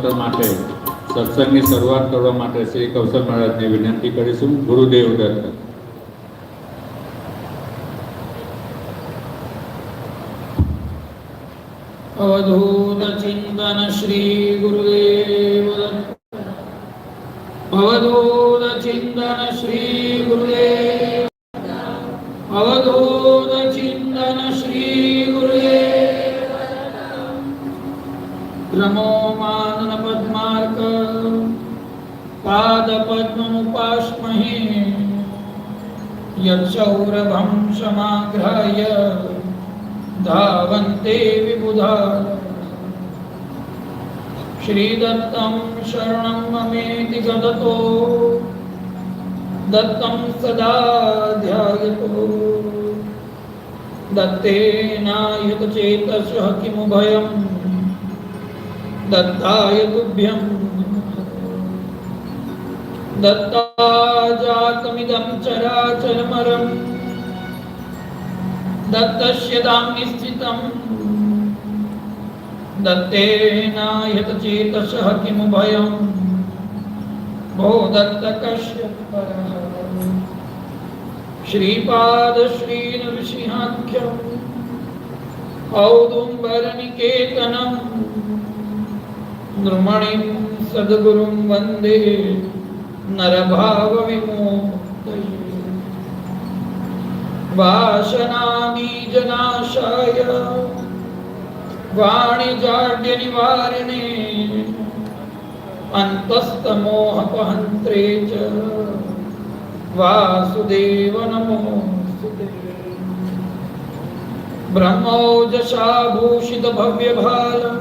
માટે સત્સંગની શરૂઆત કરવા માટે શ્રી કૌશલ મહારાજને વિનંતી કરીશું. ગુરુદેવ દત્ત. અવધૂત ચિંતન શ્રી ગુરુદેવ દત્ત. અવધૂત ચિંતન શ્રી ગુરુદેવ. અવધૂત ચિંતન શ્રી ગુરુદેવ. રમો માનન પદ્માર્ક પાદ પદ્મముపాస్మహే યક્ષૌરભં સમાગ્રાય धावन्ते विबुधा. श्रीदत्तं शरणं ममेति गदतो दत्तं सदा ध्यायतो. दत्तेनायुतचेतसः किमु भयं दत्ताय तुभ्यं. दत्ताजातमिदं चराचरमरं दत्तस्य धाम्नि स्थितं. दत्तेनायतचेतसः किमु भयं भो दत्त कश्यपः. श्रीपाद श्रीनृसिंहाख्यं औदुम्बरनिकेतनं नृमणिं सद्गुरुं वन्दे नरभावविमोक्तये. वासनाबीजनाशाय वाणिजाड्यनिवारिणे अन्तस्तमोहपहन्त्रे च वासुदेव नमोऽस्तुते. ब्रह्मोजसा भूषितभव्यभालं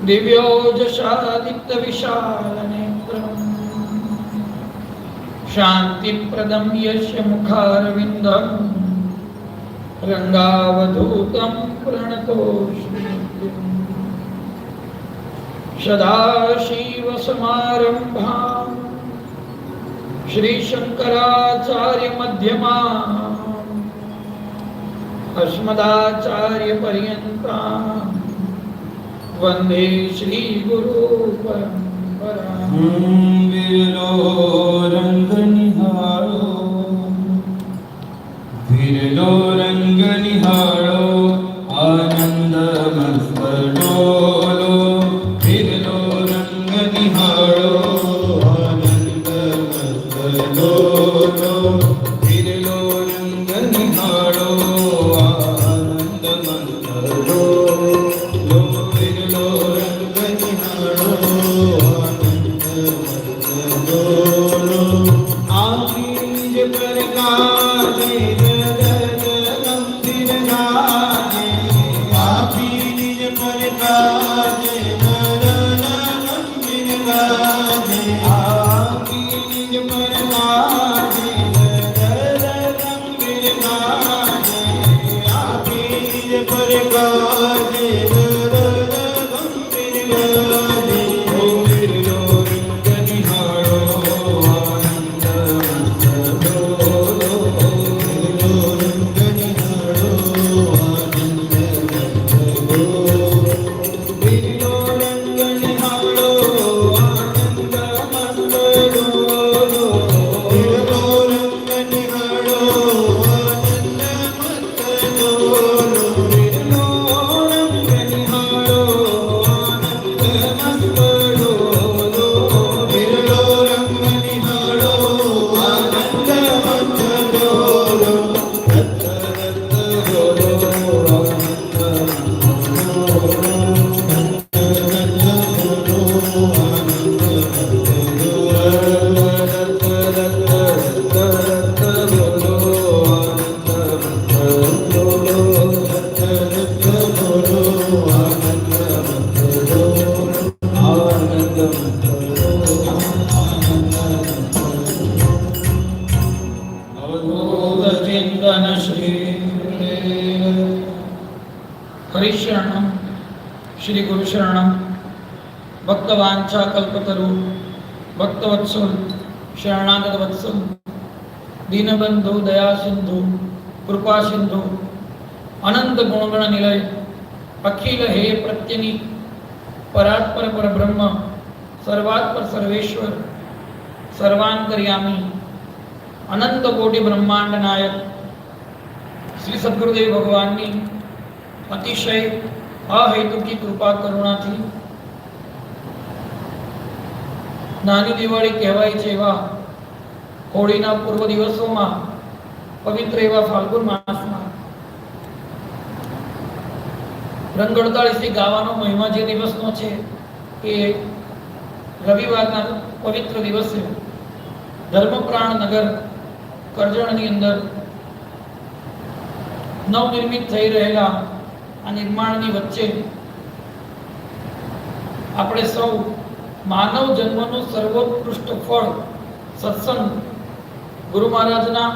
दिव्योजसादित्यविशालनेत्रम् शान्तिप्रदं यस्य मुखारविन्दं रङ्गावधूतं प्रणतोऽस्मि. सदाशिवसमारम्भां श्रीशङ्कराचार्यमध्यमाम् अस्मदाचार्यपर्यन्तां वन्दे श्रीगुरुपरम्पराम्. विरलो रंग निहारो, विरलो रंग निहारो, आनंद मस्त डोलो. विरलो रंग निहारो, आनंद मस्त डोलो. विरलो रंग निहारो, आनंद मस्त डोलो. विरलो रंग निहारो, आखिर प्रकाश गंभीर गाजे. आखिर प्रकाश गंभीर गाजे. आखिर प्रकाश गंभीर गाजे. आखिर प्रकाश हरिशरणं श्री गुरुशरणं भक्तवांछा कल्पतरु भक्तवत्सल शरणागत वत्सल दीनबंधु दया सिंधु कृपा सिंधु अनंत गुणगण निलय अखिल हे प्रत्यनी પરાત પર પરબ્રહ્મ, સર્વાત પર સર્વેશ્વર, સર્વાંતર્યામી, અનંત કોટી બ્રહ્માંડ નાયક શ્રી સદગુરુદેવ ભગવાનની અતિશય અહેતુકી કૃપા કરુણાથી નાની દિવાળી કહેવાય છે એવા હોળીના પૂર્વ દિવસોમાં પવિત્ર એવા ફાલ્ગુન માસમાં રંગ 48 ગાવાનો મહિમા જે દિવસનો છે એ રવિવારના પવિત્ર દિવસે ધર્મપ્રાણ નગર કરજણની અંદર નવનિર્મિત થઈ રહેલા આ નિર્માણની વચ્ચે આપણે સૌ માનવ જન્મનું સર્વોત્કૃષ્ટ ફળ સત્સંગ ગુરુ મહારાજના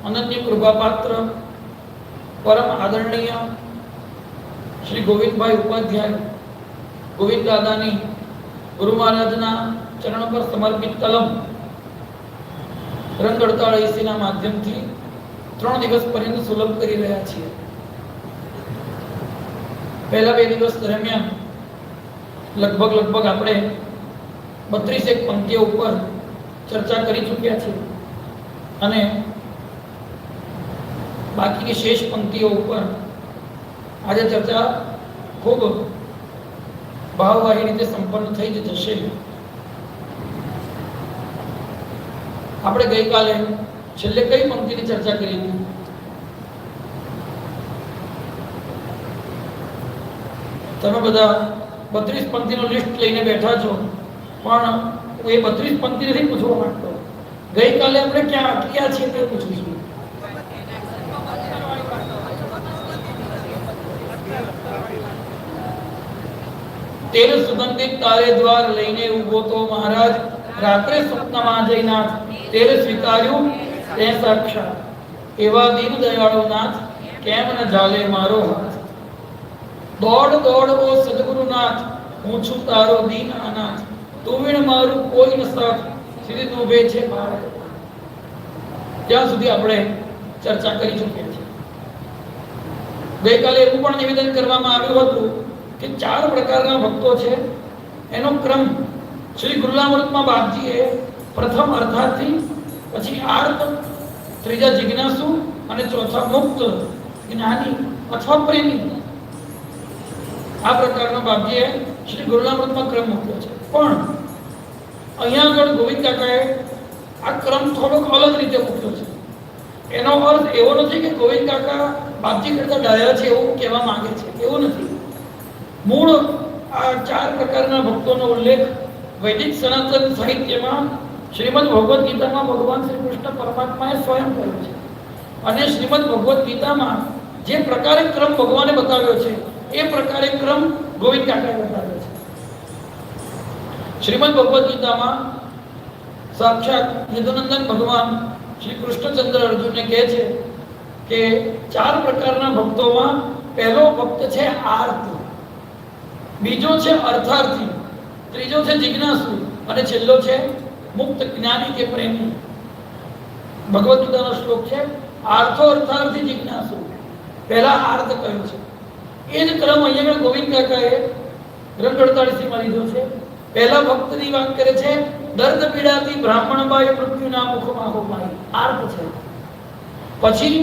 અનન્ય કૃપાપાત્ર પરમ આદરણીય શ્રી ગોવિંદભાઈ ઉપાધ્યાય ગોવિંદ દાદાની ગુરુ મહારાજના ચરણ પર સમર્પિત કલમ રંગ 48 ના માધ્યમથી 3 દિવસ પર્યંત સુલભ કરી રહ્યા છીએ. પહેલા 2 દિવસ દરમિયાન લગભગ આપણે 32 પંક્તિઓ ઉપર ચર્ચા કરી ચૂક્યા છીએ અને બાકીની શેષ પંક્તિઓ ઉપર આજે ચર્ચા ખૂબ ભાવવાહી રીતે સંપન્ન થઈ જ જશે. આપણે ગઈકાલે છેલ્લે કઈ પંક્તિની ચર્ચા કરી હતી? તમે બધા 32 પંક્તિનું લિસ્ટ લઈને બેઠા છો, પણ હું એ 32 પંક્તિ નથી પૂછવા માંગતો. ગઈકાલે આપણે ક્યાં અટક્યા છીએ તે પૂછું છું. તેરે સુગંધિત તારે દ્વાર લઈને ઉભો તો મહારાજ રાત્રે સ્વપ્નમાં જઈનાથ તેરે સ્વીકાર્યું તે સાક્ષાત એવા દીન દયાળો નાથ કેમ ન ઝાલે મારો હાથ. દોડ દોડ ઓ સદગુરુનાથ હું છું તારો દીન અનાથ તું વિણ મારું કોઈ ન સાથ સીધી તું ઉભે છે ભારત. ત્યાં સુધી આપણે ચર્ચા કરી ચૂક્યા છીએ. ગઈકાલે એવું પણ નિવેદન કરવામાં આવ્યું હતું કે 4 પ્રકારના ભક્તો છે. એનો ક્રમ શ્રી ગુરુલામૃતમાં બાપજીએ પ્રથમ અર્થાર્થી, પછી આર્ત, ત્રીજા જિજ્ઞાસુ અને ચોથા મુક્ત જ્ઞાની અથવા પ્રેમી. આ પ્રકારનો બાપજીએ શ્રી ગુરુલામૃતમાં ક્રમ મૂક્યો છે. પણ અહીંયા આગળ ગોવિંદ કાકાએ આ ક્રમ થોડોક અલગ રીતે મૂક્યો છે. એનો અર્થ એવો નથી કે ગોવિંદ કાકા બાપજી કરતા ડાયા છે એવું કહેવા માંગે છે, એવું નથી. મૂળ આ 4 પ્રકારના ભક્તોનો ઉલ્લેખ વૈદિક સનાતન સાહિત્યમાં શ્રીમદ ભગવદ્ ગીતામાં ભગવાન શ્રી કૃષ્ણ પરમાત્માએ સ્વયં કર્યો છે. અને શ્રીમદ ભગવદ્ ગીતામાં જે પ્રકારે ક્રમ ભગવાને બતાવ્યો છે એ પ્રકારે ક્રમ ગોવિંદ કાકાએ બતાવ્યો છે. શ્રીમદ ભગવદ્ ગીતામાં સાક્ષાત યદુનંદન ભગવાન શ્રી કૃષ્ણચંદ્ર અર્જુનને કહે છે કે 4 પ્રકારના ભક્તોમાં પહેલો ભક્ત છે આર્ત, બીજો છે અર્થાર્થી, ત્રીજો છે જિજ્ઞાસુ અને છેલ્લો છે મુક્ત જ્ઞાની કે પ્રેમી. ભગવદ ગીતાનો શ્લોક છે આર્થો અર્થાર્થી જિજ્ઞાસુ. પહેલા આર્ત કહ્યું છે. એ જ ક્રમ અહીંયા ગોવિંદ કાકાએ રંગ 48 માં લીધો છે. પહેલા ભક્તની વાત કરે છે દર્દ પીડાતી બ્રાહ્મણ બાઈ મૃત્યુના મુખમાં હોમાઈ, આર્ત છે. પછી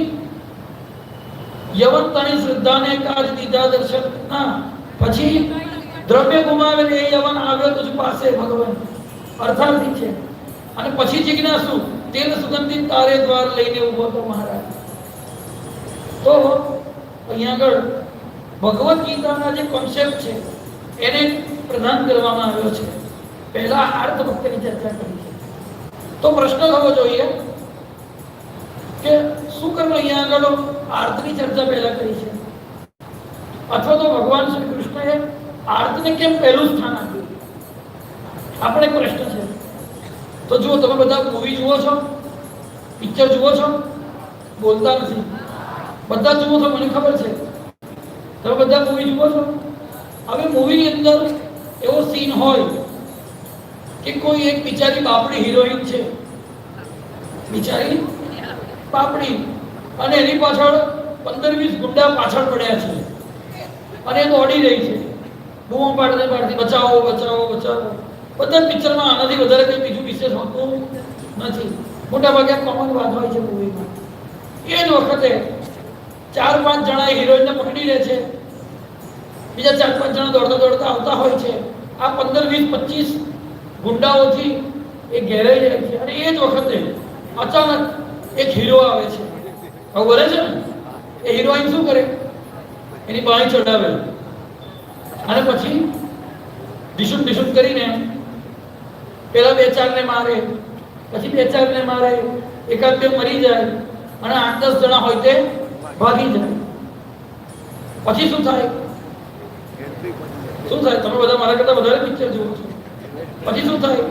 યવન તણી શ્રદ્ધાને કાજ દીધા દર્શન ના, પછી દ્રવ્ય ગુમાવે એ યવન આવ્યો તુજ પાસે ભગવાન, અર્થાર્થી છે. અને પછી જિજ્ઞાસુ તેલ સુગંધિત તારે દ્વાર લઈને ઉભો તો મહારાજ. તો અહીંયા આગળ ભગવદ ગીતાના જે કોન્સેપ્ટ છે એને પ્રદાન કરવામાં આવ્યો છે. પહેલા આર્ત ભક્તની ચર્ચા કરી છે. તો પ્રશ્ન થવો જોઈએ કે શું કરવું? અહીંયા આગળ આર્તની ચર્ચા પહેલા કરી છે, અથવા તો ભગવાન શ્રી કૃષ્ણએ આર્તને કેમ પહેલું સ્થાન આપ્યું? આપણે પ્રશ્ન છે. તો જુઓ, તમે બધા મૂવી જુઓ છો, પિક્ચર જુઓ છો, બોલતા નથી. બધા જુઓ છો, મને ખબર છે. તમે બધા મૂવી જુઓ છો. હવે મૂવીની અંદર એવો સીન હોય કે કોઈ એક બિચારી બાપડી હિરોઈન છે, બિચારી બાપડી, અને એની પાછળ 15-20 ગુંડા પાછળ પડ્યા છે અને એ દોડી રહી છે. બૂમો પાડતી બચાવો બચાવો બચાવો. બધા પિક્ચરમાં આનાથી વધારે કંઈ બીજું વિશેષ હોતું નથી. મોટા ભાગે કોમન વાત હોય છે મૂવીમાં. એ જ વખતે 4-5 જણા હિરોઈનને પકડી લે છે, બીજા 4-5 જણા દોડતા દોડતા આવતા હોય છે. આ 15-20-25 ગુંડાઓથી એ ઘેરાઈ જાય છે. અને એ જ વખતે અચાનક એક હીરો આવે છે. હવે બોલે છે ને, એ હિરોઈન શું કરે, એની બાઈ ચડાવે અને પછી ડિશુટ કરીને પેલા 2-4 ને મારે, પછી 2-4 ને મારે, એકાદ બે મરી જાય અને 8-10 જણા હોય તે ભાગી જાય. પછી શું થાય? શું થાય? તમે બધા મારા કરતા વધારે પિક્ચર જુઓ છો. પછી શું થાય?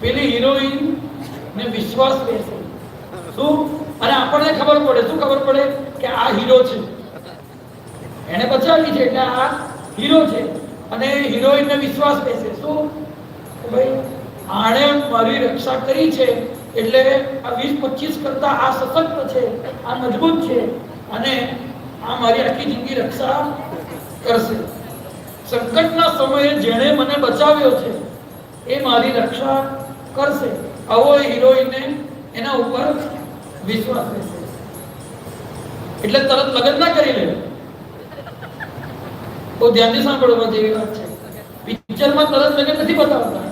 પેલી હિરોઈન ને વિશ્વાસ બેસે. શું? અને આપણને ખબર પડે. શું ખબર પડે? કે આ હીરો છે, એને બચાવી છે એટલે આ હીરો છે. અને હિરોઈનને વિશ્વાસ બેસે. શું? ભાઈ આણે મારી રક્ષા કરી છે એટલે આ 20-25 કરતા આ સશક્ત છે, આ મજબૂત છે અને આ મારી આખી જિંદગી રક્ષા કરશે. સંકટના સમયે જેણે મને બચાવ્યો છે એ મારી રક્ષા કરશે. આવો હિરોઈનને એના ઉપર વિશ્વાસ બેસે. એટલે તરત લગ્ન ના કરી લે. બહુ ધ્યાનથી સાંભળવા જેવી વાત છે. પિક્ચરમાં તરત લગ્ન નથી બતાવતા.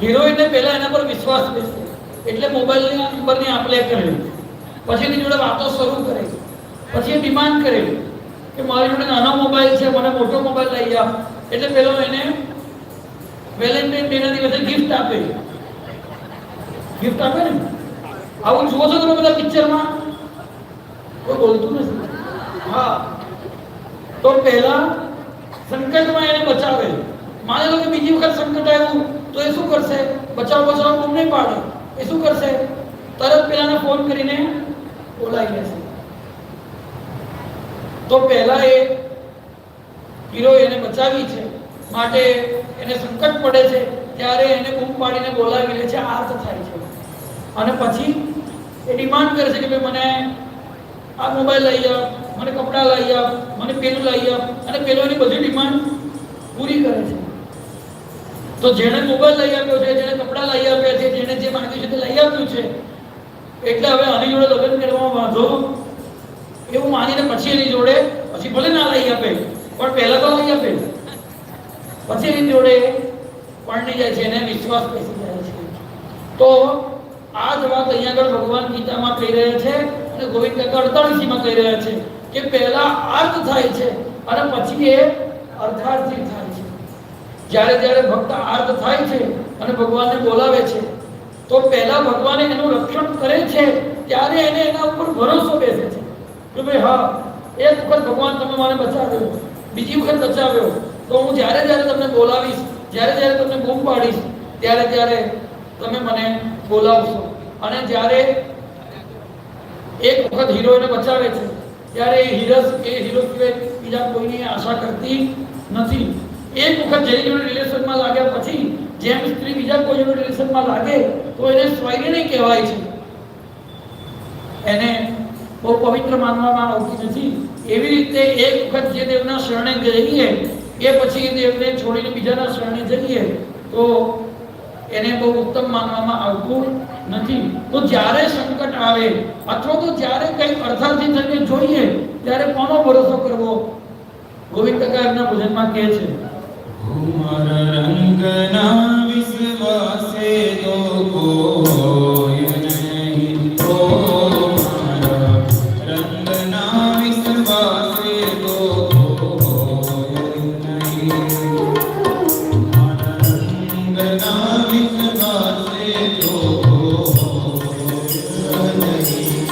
હિરોઈનને પહેલા એના પર વિશ્વાસ બેસે એટલે મોબાઈલની નંબરની આપ લે કરે, પછી એની જોડે વાતો શરૂ કરે, પછી એ ડિમાન્ડ કરે કે મારી જોડે નાનો મોબાઈલ છે, મને મોટો મોબાઈલ લઈ આપ. એટલે પેલો એને વેલેન્ટાઇન ડે ના દિવસે ગિફ્ટ આપે. ગિફ્ટ આપે ને. આવું જુઓ છો તમે બધા પિક્ચરમાં? કોઈ બોલતું નથી. હા, તો પહેલા સંકટમાં એને બચાવે. માની લો કે બીજી વખત સંકટ આવ્યું તો એ શું કરશે? બચાવ બૂમ નહીં પાડે. એ શું કરશે? તરત પેલાને ફોન કરીને બોલાવી લેશે. તો પહેલા એ હીરો એને બચાવી છે માટે એને સંકટ પડે છે ત્યારે એને બૂમ પાડીને બોલાવી લે છે, આર્ત થાય છે. અને પછી એ ડિમાન્ડ કરે છે કે ભાઈ મને આ મોબાઈલ લઈ આપ, મને કપડાં લઈ આપ, મને પેલું લઈ આપ. અને પેલો એની બધી ડિમાન્ડ પૂરી કરે છે. તો જેણે મોબાઈલ લઈ આપ્યો છે, જેણે કપડાં લઈ આપ્યા છે, જેણે જે માંગ્યું છે તે લઈ આપ્યું છે એટલે હવે આની જોડે લગ્ન કરવામાં વાંધો એવું માનીને પછી એની જોડે, પછી ભલે ના લઈ આપે પણ પહેલા તો લઈ આપે, પછી એની જોડે પરણી જાય છે, એને વિશ્વાસ બેસી જાય છે. તો આ જ વાત અહીંયા આગળ ભગવાન ગીતામાં કહી રહ્યા છે અને ગોવિંદ કાકા 48માં કહી રહ્યા છે કે પહેલા અર્થ થાય છે અને પછી એ અર્થાર્થી થાય છે. જ્યારે જ્યારે ભક્ત આર્ત થાય છે અને ભગવાનને બોલાવે છે તો પહેલા ભગવાન એનું રક્ષણ કરે છે, ત્યારે એને એના ઉપર ભરોસો બેસે છે કે ભાઈ હા, એક વખત ભગવાન તમે મને બચાવ્યો, બીજી વખત બચાવ્યો તો હું જ્યારે જ્યારે તમને બોલાવીશ, જ્યારે જ્યારે તમને બૂમ પાડીશ ત્યારે ત્યારે તમે મને બોલાવશો. અને જ્યારે એક વખત હીરોને બચાવે છે ત્યારે એ હીરો સિવાય બીજા કોઈની આશા કરતી નથી. એક વખત જેની જોડે રિલેશનમાં લાગ્યા પછી જેમ સ્ત્રી બીજા કોઈ જોડે રિલેશનમાં લાગે તો એને સ્વૈરિણી કહેવાય છે, એને બહુ પવિત્ર માનવામાં આવતી નથી. એવી રીતે એક વખત જે દેવના શરણે જઈએ એ પછી એ દેવને છોડીને બીજાના શરણે જઈએ તો એને બહુ ઉત્તમ માનવામાં આવતું નથી. તો જ્યારે સંકટ આવે અથવા તો જ્યારે કંઈક અર્થાર્થી થઈને જોઈએ ત્યારે કોનો ભરોસો કરવો? ગોવિંદ કાકા એમના ભજનમાં કહે છે, મારા રંગના વિશ્વાસે તો કોઈ નહીં, ઓ મારા રંગના વિશ્વાસે તો કોઈ નહીં, મારા રંગના વિશ્વાસે તો કોઈ નહીં.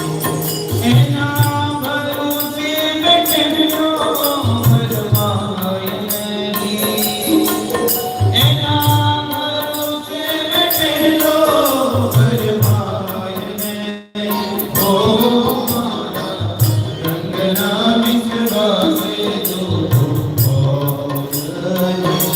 એના ભરોસે બેઠેલો ભરમાય નહીં, એના ભરોસે બેઠેલો ભરમાય નહીં. ઓ મારા રંગના વિશ્વાસે તો કોઈ નહીં.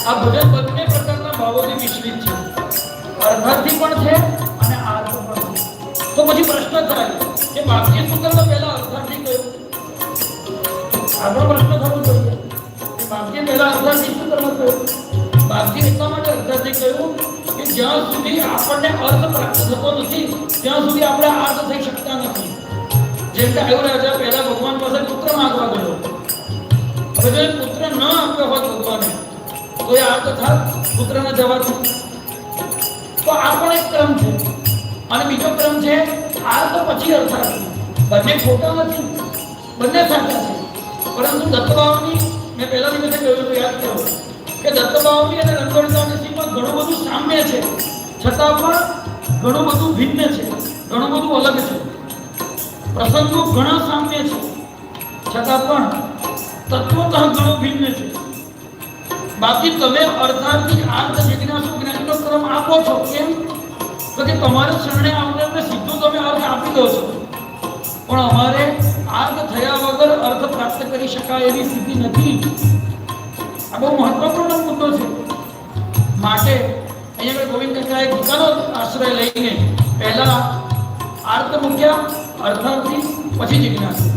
આ ભજન બંને પ્રકારના ભાવોથી મિશ્રિત છે, અર્થાર્થી પણ છે અને આર્થ પણ છે. તો પછી પ્રશ્ન થાય કે બાપજી શું કરવા પહેલા અર્થાર્થી કહ્યું? આપણો પ્રશ્ન થવો જોઈએ કે બાપજી પહેલા અર્થાર્થી શું કરવા કહ્યું? બાપજી એટલા માટે અર્થાર્થી કહ્યું કે જ્યાં સુધી આપણને અર્થ પ્રાપ્ત થતો નથી ત્યાં સુધી આપણે આર્થ થઈ શકતા નથી. જેમ કે આયુ રાજા પહેલા ભગવાન પાસે પુત્ર માંગવા ગયો, હવે જો પુત્ર ન આપ્યો હોત ભગવાને તો એ આર્થ થાત પુત્રને જવાથી. તો આ પણ એક ક્રમ છે. અને બીજો ક્રમ છે આર્થ પછી અર્થાર્થી. બંને ખોટા નથી, બંને સાચા છે. પરંતુ દત્તભાવની મેં પહેલા દિવસે કહ્યું હતું, યાદ કરો કે દત્તભાવની અને રંગોળીની સીમા ઘણું બધું સામ્ય છે, છતાં પણ ઘણું બધું ભિન્ન છે, ઘણું બધું અલગ છે. પ્રસંગો ઘણા સામ્ય છે, છતાં પણ તત્વતઃ ઘણું ભિન્ન છે. બાકી તમે અર્થાર્થી આર્થ જિજ્ઞાસુ જ્ઞાનનો ક્રમ આપો છો, કેમ? તો કે તમારા શરણે આવનારને સીધું તમે અર્થ આપી દો છો, પણ અમારે આર્થ થયા વગર અર્થ પ્રાપ્ત કરી શકાય એવી સ્થિતિ નથી. આ બહુ મહત્વપૂર્ણ મુદ્દો છે. માટે અહીંયા ગોવિંદ કાકાએ ગીતાનો આશ્રય લઈને પહેલા આર્થ મૂક્યા, અર્થાર્થી, પછી જિજ્ઞાસુ.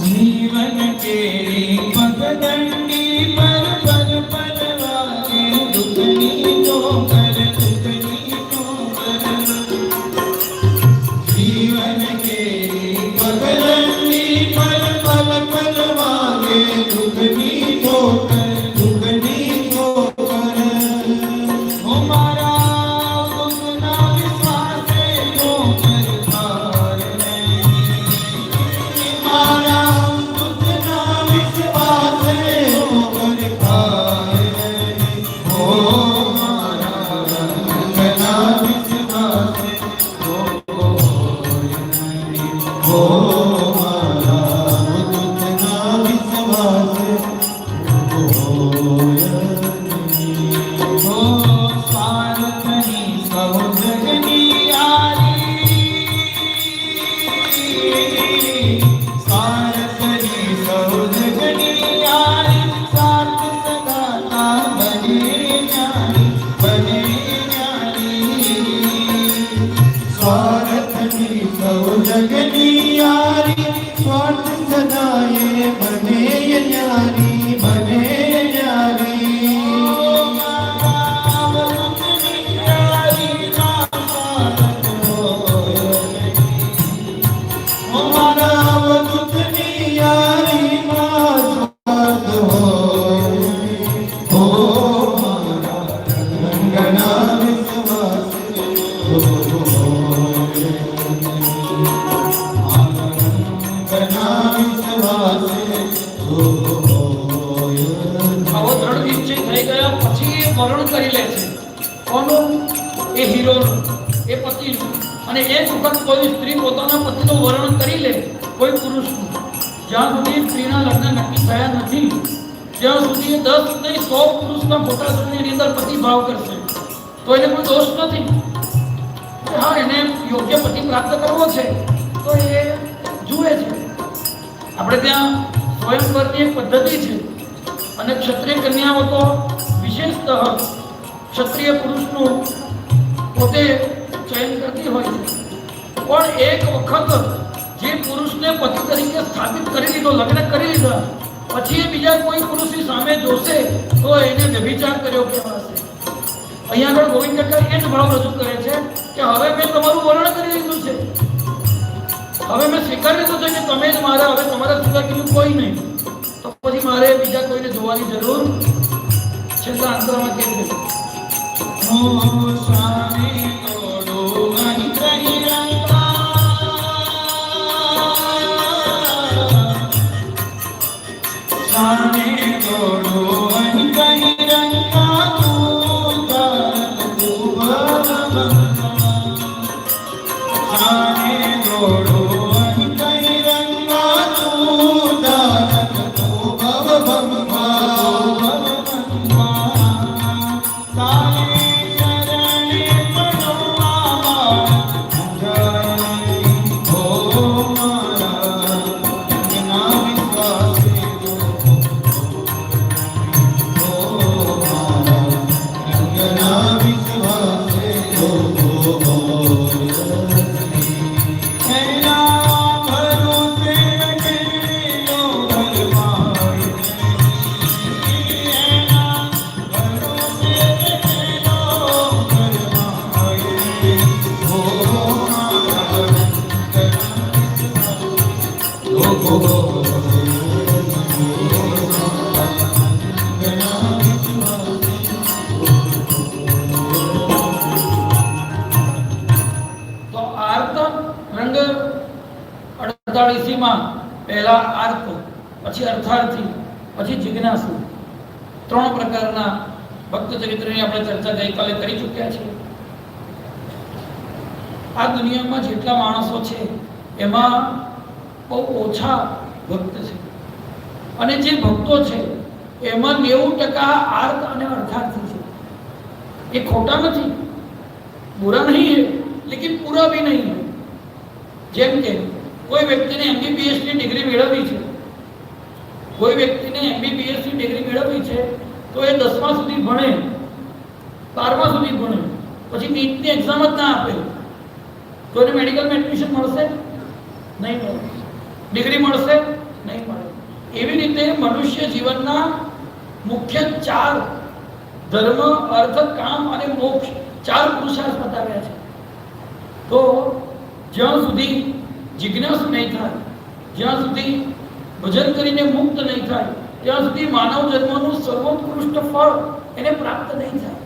जीवन केरी पगडंडी पर पल पल वागे दुखनी तो कर जीवन केरी पगडंडी पर पल पल वागे दुखनी तो कर हमारा दुखना विश्वासे तो कर पार नहीं हमारा दुखना विश्वासे तो कर पार नहीं हो हमारा दुखना विश्वासे तो नहीं हो हमारा दुखना विश्वासे हो सारथनी सौजगनी सारथनी सौजगनी साथ सदाता बने न्यारी सारथनी सौजगनी स्वार्थ सदाए बने न्यारी આવો દ્રઢ નિશ્ચય થઈ ગયા પછી એ વર્ણન કરી લે છે. કોનું? એ હીરોનું, એ પતિનું. અને એક વખત કોઈ સ્ત્રી પોતાના પતિનું વર્ણન કરી લે, કોઈ પુરુષનું, જ્યાં સુધી સ્ત્રીના લગ્ન નક્કી થયા નથી ત્યાં સુધી 10 નહીં 100 પુરુષના ફોટા જોઈને અંદર પતિ ભાવ કરશે તો એને કોઈ દોષ નથી. હા, એને યોગ્ય પતિ પ્રાપ્ત કરવો છે તો એ જુએ છે. આપણે ત્યાં સ્વયંવરની એક પદ્ધતિ છે અને ક્ષત્રિય કન્યાઓ તો વિશેષતઃ ક્ષત્રિય પુરુષનું પોતે ચયન કરતી હોય છે. પણ એક વખત જે પુરુષને પતિ તરીકે સ્થાપિત કરી લીધો, લગ્ન કરી લીધા, પછી એ બીજા કોઈ પુરુષની સામે જોશે તો એને વ્યભિચાર કર્યો કહેવાશે. અહીંયા આગળ ગોવિંદ કાકા એ જ ભાવ રજૂ કરે છે કે હવે મેં તમારું વર્ણન કરી લીધું છે, હવે મેં સ્વીકારી લીધું છે કે તમે જ મારા, હવે તમારા સિવાય બીજું કોઈ નહીં, તો પછી મારે બીજા કોઈને જોવાની જરૂર છેલ્લા અંતરમાં કે છે તો આર્ત રંગ 48 માં પહેલા આર્ત, પછી અર્થાર્થી, પછી જિજ્ઞાસુ, ત્રણ પ્રકારના ભક્ત ચરિત્રની આપણે ચર્ચા ગઈકાલે કરી ચૂક્યા છીએ. આ દુનિયામાં જેટલા માણસો છે એમાં બહુ ઓછા ભક્ત છે, અને જે ભક્તો છે એમાં 90% આર્ત અને અર્થાર્થી છે. એ ખોટા નથી, बुरा नहीं है, लेकिन पूरा भी नहीं है. જેમ કે કોઈ વ્યક્તિને MBBS ની ડિગ્રી મેળવવી છે, કોઈ વ્યક્તિને MBBS ની ડિગ્રી મેળવવી છે તો એ 10મા સુધી ભણે, 12મા સુધી ભણે, પછી નીટની એક્ઝામ જ ના આપે તો એને મેડિકલમાં એડમિશન મળશે નહીં મળે, ડિગ્રી મળશે નહીં મળે. એવી રીતે મનુષ્ય જીવનના મુખ્ય 4 ધર્મ, અર્થ, કામ અને મોક્ષ 4 પુરુષાર્થ બતાવ્યા છે. તો જ્યાં સુધી જિજ્ઞાસુ નહીં થાય, જ્યાં સુધી ભજન કરીને મુક્ત નહીં થાય, ત્યાં સુધી માનવ જન્મનું સર્વોત્કૃષ્ટ ફળ એને પ્રાપ્ત નહીં થાય.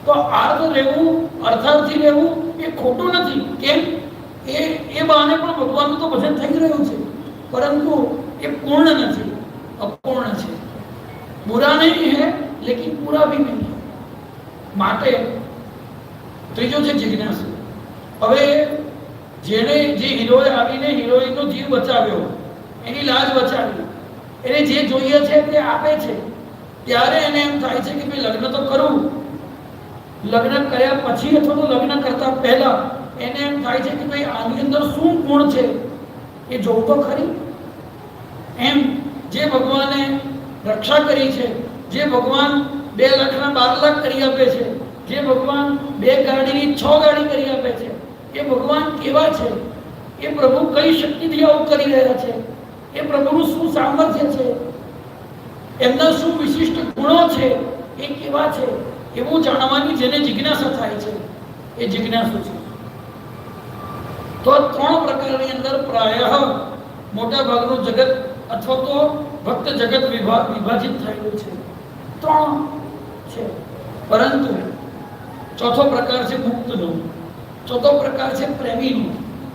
તો આર્ત રહેવું, અર્થાર્થી રહેવું એ ખોટું નથી. કેમ? એ બહાને પણ ભગવાનનું તો ભજન થઈ રહ્યું છે, પરંતુ એ પૂર્ણ નથી, અપૂર્ણ છે. बुरा नहीं है लेकिन पूरा भी नहीं है. માટે ત્રીજો છે જિજ્ઞાસુ. હવે જેને જે હીરોએ આવીને હિરોઈનનો જીવ બચાવ્યો, એની લાજ બચાવી, એને જે જોઈએ છે તે આપે છે, ત્યારે એને એમ થાય છે કે ભાઈ લગ્ન તો કરું. લગ્ન કર્યા પછી અથવા તો લગ્ન કરતા પહેલા એને એમ થાય છે કે ભાઈ આની અંદર શું ગુણ છે એ જોવું તો ખરી. એમ જે ભગવાને રક્ષા કરી છે, જે ભગવાન 2 લાખના 12 લાખ કરી આપે છે, જે ભગવાન 2 ગાડીની 6 ગાડી કરી આપે છે, એ ભગવાન કેવા છે, એ પ્રભુ કઈ શક્તિથી આવું કરી રહ્યા છે, એ પ્રભુનું શું સામર્થ્ય છે, એમના શું વિશિષ્ટ ગુણો છે, એ કેવા છે, એવું જાણવાની જેને જિજ્ઞાસા થાય છે એ જિજ્ઞાસુ છે. તો 3 પ્રકારની અંદર પ્રાયઃ મોટા ભાગનું જગત અથવા તો ભક્ત જગત વિભાજિત થયેલું છે. 3 છે. પરંતુ ચોથો પ્રકાર છે મુક્તનો, ચોથો પ્રકાર છે પ્રેમીનો,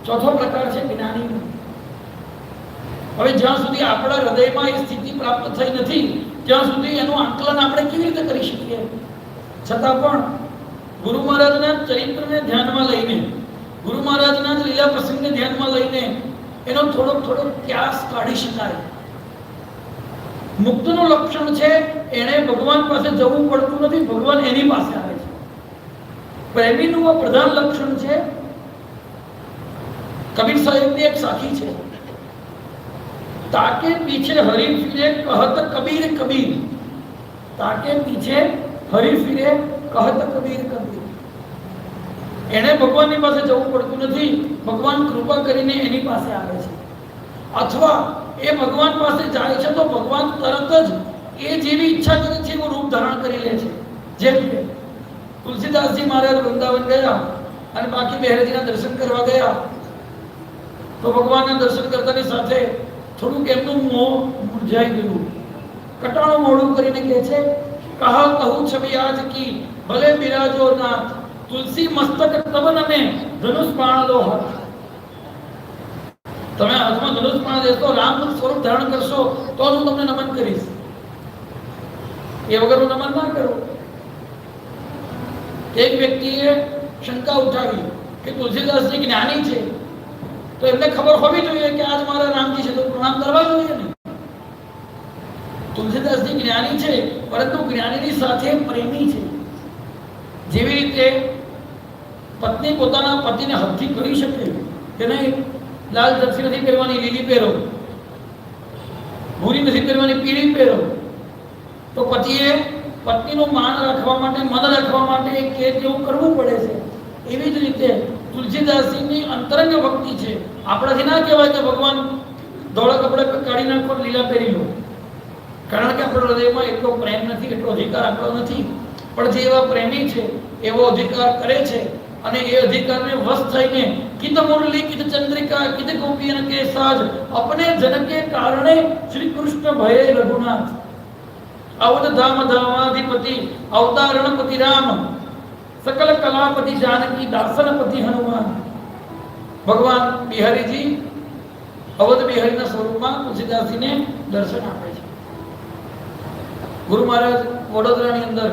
ચોથો પ્રકાર છે જ્ઞાનીનો. હવે જ્યાં સુધી આપણા હૃદયમાં એ સ્થિતિ પ્રાપ્ત થઈ નથી ત્યાં સુધી એનું આકલન આપણે કેવી રીતે કરી શકીએ? છતાં પણ ગુરુ મહારાજના ચરિત્રને ધ્યાનમાં લઈને, ગુરુ મહારાજના જ લીલા પ્રસંગને ધ્યાનમાં લઈને એનો થોડો ત્યાસ કાઢી શકાય. મુક્તનું લક્ષણ છે એને ભગવાન પાસે જવું પડતું નથી, ભગવાન એની પાસે આવે છે. પ્રેમીનું આ પ્રધાન લક્ષણ છે. કબીર સાહેબની એક સાખી છે, તાકે પીછે હરી ફિરે કહત કબીર કબીર, તાકે પીછે હરી ફિરે કહત કબીર કબીર. એને ભગવાનની પાસે જવું પડતું નથી, ભગવાન કૃપા કરીને એની પાસે આવે છે. અથવા એ ભગવાન પાસે જાય છે તો ભગવાન તરત જ એ જેવી ઈચ્છા કરે છે એવું રૂપ ધારણ કરી લે છે. જેમ કે તુલસીદાસજી મહારાજ વૃંદાવન ગયા અને બાકી બહેરાજીના દર્શન કરવા ગયા તો ભગવાનના દર્શન કરતાની સાથે થોડુંક એમનું મોં મુરઝાઈ ગયું. કટાણું મોડું કરીને કહે છે, કહા કહું છબી આજ કી ભલે બિરાજો નાથ, તુલસી મસ્તક તબન અને ધનુષ બાણ લો હાથ. તમે હાથમાં ધનુષ બાણ દેશો, રામ સ્વરૂપ ધારણ કરશો તો હું તમને નમન કરીશ, એ વગર હું નમન ના કરું. એક વ્યક્તિએ શંકા ઉઠાવી કે તુલસીદાસજી જ્ઞાની છે તો એમને ખબર હોવી જોઈએ કે આજ મારા રામજી છે તો પ્રણામ કરવા જોઈએ ને. તુલસીદાસજી જ્ઞાની છે પરંતુ જ્ઞાનીની સાથે પ્રેમી છે. જેવી રીતે પત્ની પોતાના પતિને હકથી કરી શકે કે નહીં, લાલ જર્સી નથી પહેરવાની, લીલી પહેરો, ભૂરી નથી પહેરવાની, પીળી પહેરો, તો પતિએ પત્નીનું માન રાખવા માટે, મન રાખવા માટે કે તેવું કરવું પડે છે. એવી જ રીતે તુલસીદાસજીની અંતરંગ ભક્તિ છે. આપણાથી ના કહેવાય કે ભગવાન ધોળા કપડા કાઢી નાખો, લીલા પહેરી લો, કારણ કે આપણા હૃદયમાં એટલો પ્રેમ નથી, એટલો અધિકાર આપણો નથી. પણ જે એવા પ્રેમી છે એવો અધિકાર કરે છે અને એ અધિકારને વશ થઈને કિત મુરલી કિત ચંદ્રિકા કિત ગોપીન કે સાજ અપને જન કે કારણે શ્રી કૃષ્ણ ભયે રઘુનાથ અવધ ધામ ધામાધિપતિ અવતારણપતિ રામ सकल कलापति जानकी दासनपति हनुमान भगवान बिहारीजी अवध बिहारीના સ્વરૂપમાં તુલસીદાસજીને દર્શન આપે છે. ગુરુ મહારાજ વડોદરાની અંદર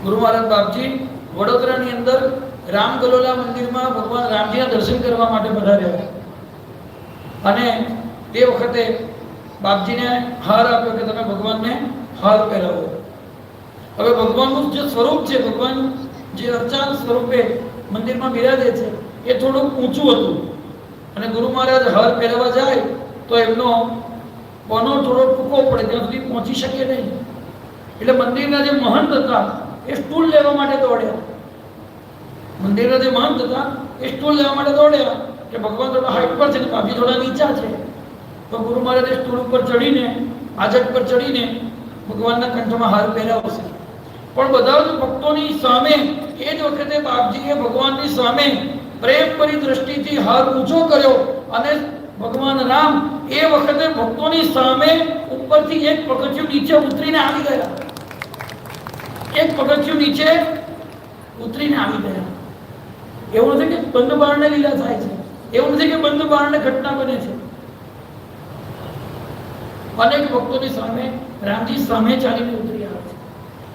ગુરુ મહારાજ બાપજી વડોદરાની અંદર રામગલોલા મંદિરમાં ભગવાન રામજીના દર્શન કરવા માટે પધાર્યા અને તે વખતે બાપજીને હાર આપ્યો કે તમે ભગવાનને હાર પહેરાવો. હવે ભગવાનનું જે સ્વરૂપ છે, ભગવાન જે અર્ચાન સ્વરૂપે મંદિરમાં બિરાજે છે એ થોડું ઊંચું હતું અને ગુરુ મહારાજ હાર પહેરવા જાય તો એમનો કોનો થોડો ટૂંકો પડે, ત્યાં સુધી પહોંચી શકે નહીં. એટલે મંદિરના જે મહંત હતા એ સ્ટૂલ લેવા માટે દોડ્યા. મંદિરના જે મહંત હતા એ સ્ટૂલ લેવા માટે દોડ્યા કે ભગવાન થોડા હાઈટ પર છે ને બાપજી થોડા નીચા છે. તો ગુરુ મહારાજે સ્ટૂલ ઉપર ચડીને આજટ પર ચડીને ભગવાનના કંઠમાં હાર પહેરાવશે. પણ બધા જ ભક્તોની સામે એ જ વખતે બાપજીએ ભગવાનની સામે પ્રેમભરી દ્રષ્ટિથી હાર ઊંચો કર્યો અને ભગવાન રામ એ વખતે ભક્તોની સામે ઉપરથી એક પગથિયું નીચે ઉતરીને આવી ગયા. એક પગથિયું નીચે ઉતરીને આવી ગયા. એવું નથી કે બંધ બારણે લીલા થાય છે, એવું નથી કે બંધ બારણે ઘટના બને છે. અનેક ભક્તોની સામે રામજી સામે ચાલીને ઉતરી આવે છે.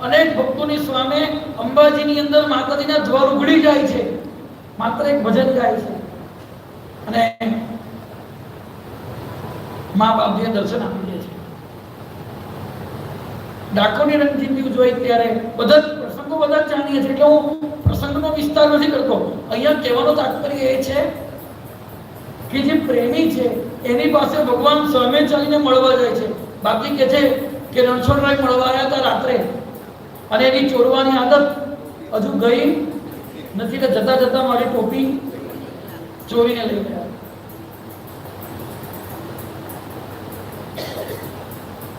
અનેક ભક્તોની સામે અંબાજીની અંદર માતાજીના દ્વાર ઉઘડી જાય છે, માત્ર એક ભજન ગાય છે અને મા બાપજીએ દર્શન આપી દે છે. ડાકોરની રણજીતની ઉજવાય ત્યારે બધા પ્રસંગો બધા જ જાણીએ છીએ એટલે હું પ્રસંગનો વિસ્તાર નથી કરતો. અહીંયા કહેવાનો તાત્પર્ય એ છે કે જે પ્રેમી છે એની પાસે ભગવાન સામે ચાલીને મળવા જાય છે. બાપજી કહે છે કે રણછોડરાય મળવા આવ્યા હતા રાત્રે અને એની ચોરવાની આદત હજુ ગઈ નથી કે જતા જતા મારી ટોપી ચોરીને લઈ ગયા.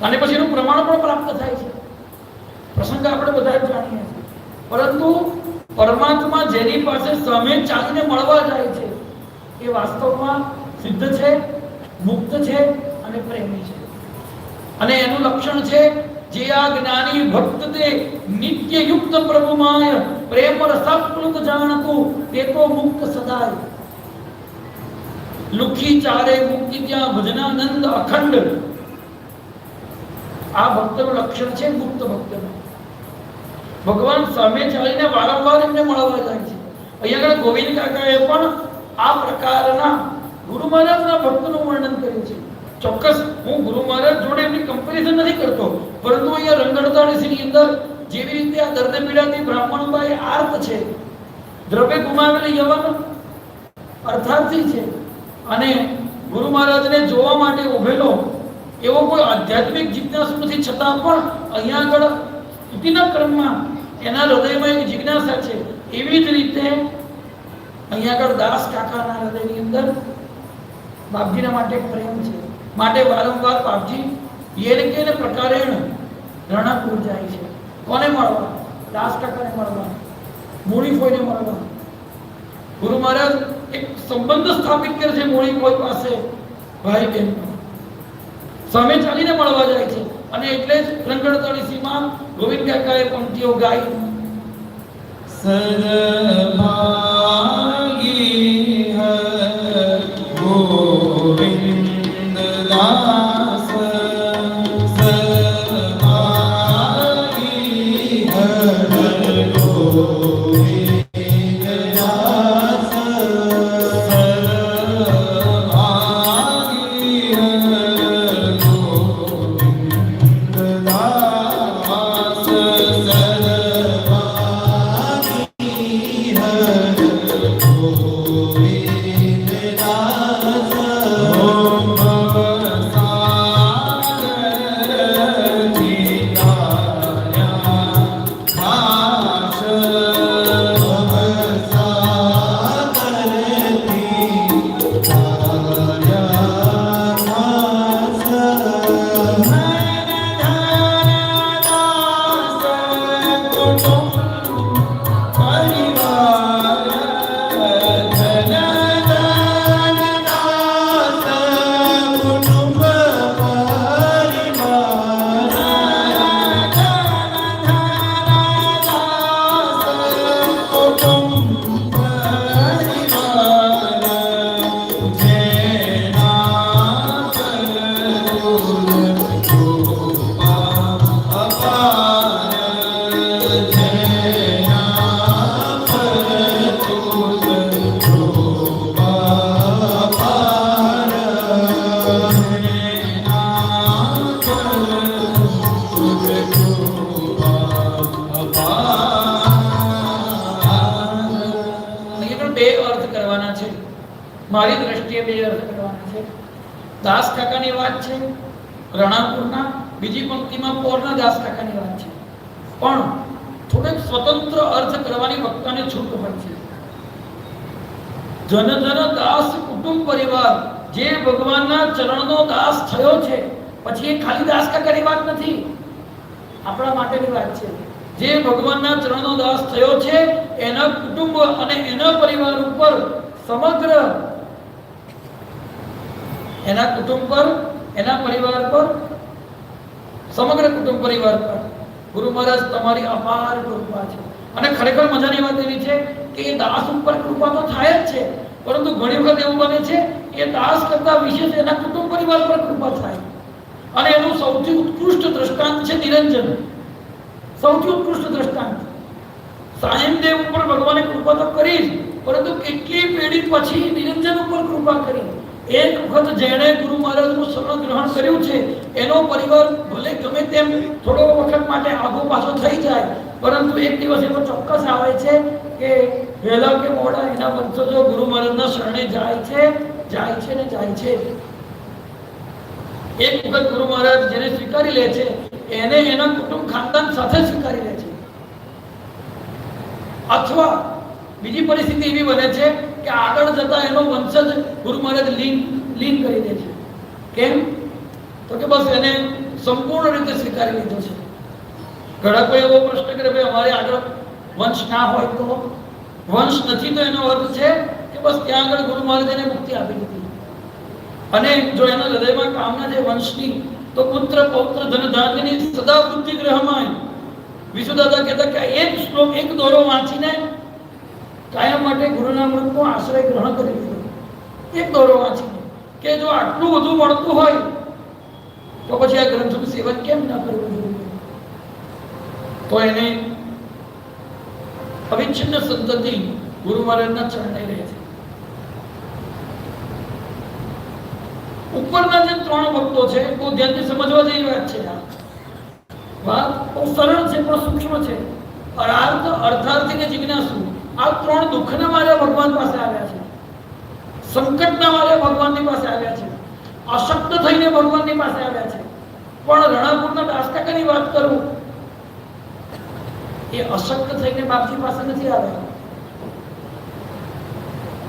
અને પછી એનું પ્રમાણ પણ પ્રાપ્ત થાય છે. પ્રસંગ આપણે બધા જ જાણીએ છીએ, પરંતુ પરમાત્મા જેની પાસે સામે ચાલીને મળવા જાય છે એ વાસ્તવમાં સિદ્ધ છે, મુક્ત છે અને પ્રેમી છે. અને એનું લક્ષણ છે જે આ જ્ઞાની ભક્ત તે નિત્ય યુક્ત પ્રભુમાય પ્રેમ રસાપ્લુત જાણતું તે તો મુક્ત સદાય. લુખી ચારે મુક્તિ ત્યાં ભજનાનંદ અખંડ. આ ભક્તનું લક્ષણ છે મુક્ત ભક્તનું. ભગવાન સામે ચાલીને વારંવાર એમને મળવા જાય છે. અહીંયા આગળ ગોવિંદ કાકાએ પણ આ પ્રકારના ગુરુ મહારાજના ભક્તનું વર્ણન કર્યું છે. ચોક્કસ હું ગુરુ મહારાજ જોડે એમની કમ્પેરિઝન નથી કરતો, પરંતુ અહીંયા રંગડતાણીની અંદર જેવી રીતે આ દર્દ પીડાતી બ્રાહ્મણબાઈ આર્ત છે, દ્રવ્ય ગુમાવેલી યવન અર્થાર્થી છે અને ગુરુ મહારાજને જોવા માટે ઉભેલો એવો કોઈ આધ્યાત્મિક જિજ્ઞાસુ નથી, છતાં પણ અહીંયા આગળ સ્તુતિના ક્રમમાં એના હૃદયમાં એક જિજ્ઞાસા છે. એવી જ રીતે અહીંયા આગળ દાસ કાકાના હૃદયની અંદર બાપજીના માટે પ્રેમ છે. માટે વારંવાર બાપજી યેન કેન પ્રકારેણ રણાપુર જાય છે. કોને મળવા? દાસ કાકાને મળવા, મૂળી ફોઈને મળવા. ગુરુ મહારાજ એક સંબંધ સ્થાપિત કરે છે મૂળી કોઈ પાસે, ભાઈ બહેન સામે ચાલીને મળવા જાય છે. અને એટલે જ રંગડતાણીસીમાં ગોવિંદ કાકાએ પંક્તિઓ ગાઈ. સદભાગી હૈ ગોવિંદ દાસ, સદભાગી હૈ ગોવિંદ દાસ, સદભાગી હૈ ગોવિંદ દાસ, સદભાગી હૈ ગોવિંદ દાસ. ઓમ ભવ મારી દ્રષ્ટિએ બે અર્થ કરવાના છે. દાસ કાકાની વાત છે રણાપુરના, બીજી પંક્તિમાં પોરના દાસ કાકાની વાત છે. પણ થોડેક સ્વતંત્ર અર્થ કરવાની વક્તાને છૂટ હોય છે. જન જન દાસ કુટુંબ પરિવાર, જે ભગવાનના ચરણનો દાસ થયો છે, પછી એ ખાલી દાસ કાકાની વાત નથી, આપણા માટેની વાત છે. જે ભગવાનના ચરણનો દાસ થયો છે એના કુટુંબ અને એના પરિવાર ઉપર સમગ્ર, એના કુટુંબ પર, એના પરિવાર પર, સમગ્ર કુટુંબ પરિવાર પર ગુરુ મહારાજ તમારી અપાર કૃપા છે. અને ખરેખર મજાની વાત એવી છે કે એ દાસ ઉપર કૃપા તો થાય જ છે, પરંતુ ઘણી વખત એવું બને છે એ દાસ કરતા વિશેષ એના કુટુંબ પરિવાર પર કૃપા થાય. અને એનું સૌથી ઉત્કૃષ્ટ દ્રષ્ટાંત છે નિરંજન. સૌથી ઉત્કૃષ્ટ દ્રષ્ટાંત. સાયમદેવ ઉપર ભગવાને કૃપા તો કરી જ, પરંતુ કેટલી પેઢી પછી નિરંજન ઉપર કૃપા કરી. એક વખત જેણે ગુરુ મહારાજનું શરણ ગ્રહણ કર્યું છે એનો પરિવાર ભલે ગમે તેમ થોડો વખત માટે આગો પાછો થઈ જાય, પરંતુ એક દિવસ એવો ચોક્કસ આવે છે કે વહેલા કે મોડા એના વંશજો ગુરુ મહારાજના શરણે જાય છે ને જાય છે. એક વખત ગુરુ મહારાજ જેને સ્વીકારી લે છે એને એના કુટુંબ ખાનદાન સાથે સ્વીકારી લે છે. અથવા બીજી પરિસ્થિતિ એવી બને છે કે આગળ જતા એનો વંશજ ગુરુ મહારાજ લીન કરી દે છે. કેમ? તો કે બસ એને સંપૂર્ણ રીતે સ્વીકારી લીધો છે. ઘણા કોઈ એવો પ્રશ્ન કરે ભાઈ અમારે આગળ વંશ ના હોય તો? વંશ નથી તો એનો અર્થ છે કે બસ ત્યાં આગળ ગુરુ મહારાજ એને મુક્તિ આપી દીધી. અને જો એના હૃદયમાં કામના છે વંશની, તો પુત્ર પૌત્ર ધન ધાન્યની સદા વૃદ્ધિ ગ્રહમાં. વિશુદાદા કહેતા કે એક શ્લોક, એક દોરો વાંચીને કાયમ માટે ગુરુના અમૃતનો આશ્રય ગ્રહણ કરી લીધો. એક દોરો વાંચીને કે જો આટલું બધું મળતું હોય તો પછી આ ગ્રંથનું સેવન કેમ ન કરવું જોઈએ? તો એને અવિચ્છિન્ન સંતતિ ગુરુ મહારાજના ચરણે રહે છે. ઉપરના જે ત્રણ ભક્તો છે બહુ ધ્યાનથી સમજવા જેવી વાત છે. આ વાત બહુ સરળ છે પણ સૂક્ષ્મ છે. અર્થ, અર્થાર્થી ને જિજ્ઞાસુ, આ ત્રણ દુઃખના મારે ભગવાન પાસે આવ્યા છે, સંકટના મારે ભગવાનની પાસે આવ્યા છે, અશક્ત થઈને ભગવાનની પાસે આવ્યા છે. પણ રણાપુરના દાસ કાકાની વાત કરું, એ અશક્ત થઈને બાપજી પાસે નથી આવ્યા.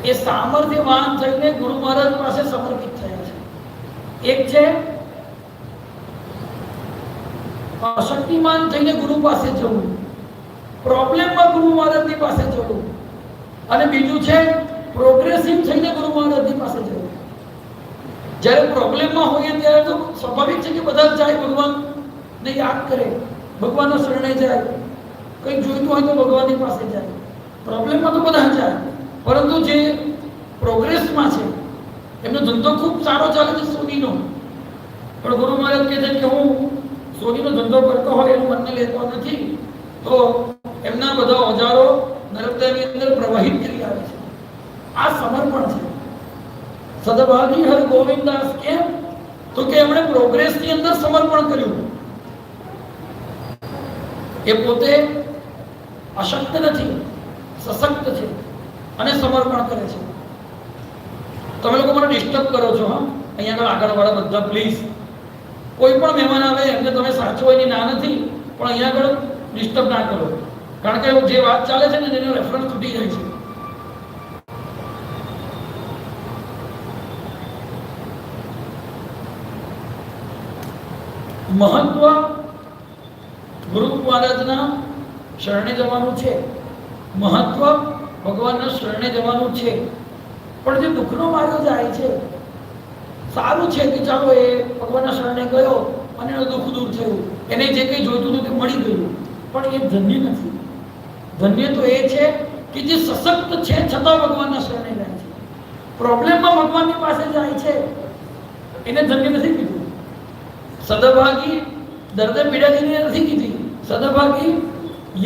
એ સામર્થ્યવાન થઈને ગુરુ મહારાજ પાસે સમર્પિત થયા છે. એક છે અશક્તિમાન થઈને ગુરુ પાસે જવું, પ્રોબ્લેમમાં ગુરુ મહારાજની પાસે જવું, અને બીજું છે પ્રોગ્રેસિવ થઈને ગુરુ મહારાજની પાસે જવું. જ્યારે પ્રોબ્લેમમાં હોઈએ ત્યારે તો સ્વાભાવિક છે કે બધા જાય ભગવાનને યાદ કરે, ભગવાનના શરણે જાય, કંઈક જોઈતું હોય તો ભગવાનની પાસે જાય. પ્રોબ્લેમમાં તો બધા જાય, પરંતુ જે પ્રોગ્રેસમાં છે એમનો ધંધો ખૂબ સારો ચાલે છે સોનીનો, પણ ગુરુ મહારાજ કહે છે કે હું સોનીનો ધંધો કરતો હોય એનું મનને લેતો નથી, તો એમના બધા ઓજારો નર્મદાની અંદર પ્રવાહિત કરી આવે છે. આ સમર્પણ છે. સદભાગી હર ગોવિંદાસ કેમ? તો કે એમણે પ્રોગ્રેસની અંદર સમર્પણ કર્યું. એ પોતે અશક્ત નથી, સશક્ત છે અને સમર્પણ કરે છે. તમે લોકો મને ડિસ્ટર્બ કરો છો. હા, અહીંયા આગળ વાળા બધા પ્લીઝ, કોઈ પણ મહેમાન આવે એમને તમે સાચો એની ના નથી, પણ અહીંયા આગળ ડિસ્ટર્બ ના કરો, કારણ કે જે વાત ચાલે છે ને એનો રેફરન્સ તૂટી જાય છે. મહત્વ ગુરુ મહારાજના શરણે જવાનું છે, મહત્વ ભગવાનના શરણે જવાનું છે. પણ જે દુઃખનો માર્ગ જાય છે, સારું છે કે ચાલો એ ભગવાનના શરણે ગયો અને એનું દુઃખ દૂર થયું, એને જે કંઈ જોઈતું હતું તે મળી ગયું, પણ એ ધન્ય નથી. ધન્ય તો એ છે કે જે સશક્ત છે છતાં ભગવાનના શરણે જાય છે, પ્રોબ્લેમમાં ભગવાનની પાસે જાય છે, એને ધન્ય નથી કીધું. સદભાગી દર્દે પીડાજીને નથી કીધી, સદભાગી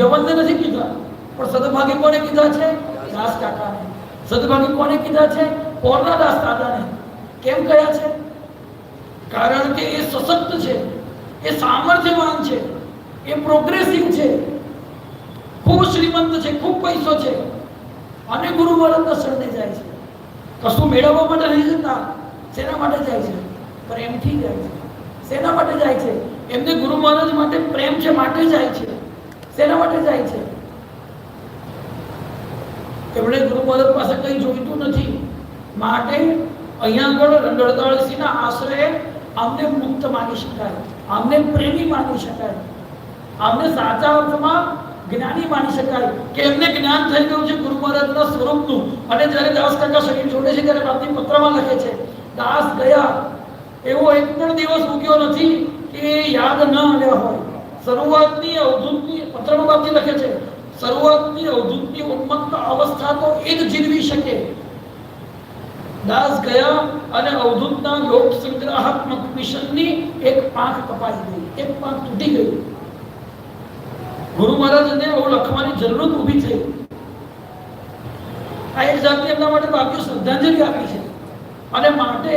યવનને નથી કીધા, પણ સદભાગી કોને કીધા છે? દાસ કાકાને. સદભાગી કોને કીધા છે? પોરના દાસ દાદાને. કેમ કયા છે? કારણ કે એ સશક્ત છે, એ સામર્થ્યવાન છે, એ પ્રોગ્રેસિવ છે, ખૂબ શ્રીમંત છે, ખૂબ પૈસો છે, અને ગુરુ મહારાજના શરણે જાય છે. કશું મેળવવા માટે નહીં જતા. શેના માટે જાય છે? પ્રેમથી જાય છે. શેના માટે જાય છે? એમને ગુરુ મહારાજ માટે પ્રેમ છે માટે જાય છે. શેના માટે જાય છે? એમણે ગુરુ મહારાજ પાસે કંઈ જોઈતું નથી માટે અહીંયા આગળ રંગળતાળસીના આશ્રયે આમને મુક્ત માની શકાય, આમને પ્રેમી માની શકાય, આમને સાચા અર્થમાં જ્ઞાની માની શકાય કે એમને જ્ઞાન થઈ ગયું છે ગુરુ મહારાજના સ્વરૂપનું. અને જ્યારે દાસ કાકા શરીર છોડે છે ત્યારે બાપજી પત્રમાં લખે છે, દાસ ગયા એવો એક પણ દિવસ ઉગ્યો નથી કે યાદ ન આવ્યા હોય. શરૂઆતની અવધૂતની પત્રમાં બાપજી લખે છે, શરૂઆતની અવધૂતની ઉન્મત્ત અવસ્થા તો એ જ જીરવી શકે. દાસ ગયા અને અવધૂતના લોક સંગ્રહાત્મક મિશનની એક પાંખ કપાઈ ગઈ, એક પાંખ તૂટી ગઈ. ગુરુ મહારાજને એવું લખવાની જરૂરત ઊભી થઈ. આ એક જાતની એમના માટે બાપજીએ શ્રદ્ધાંજલિ આપી છે. અને માટે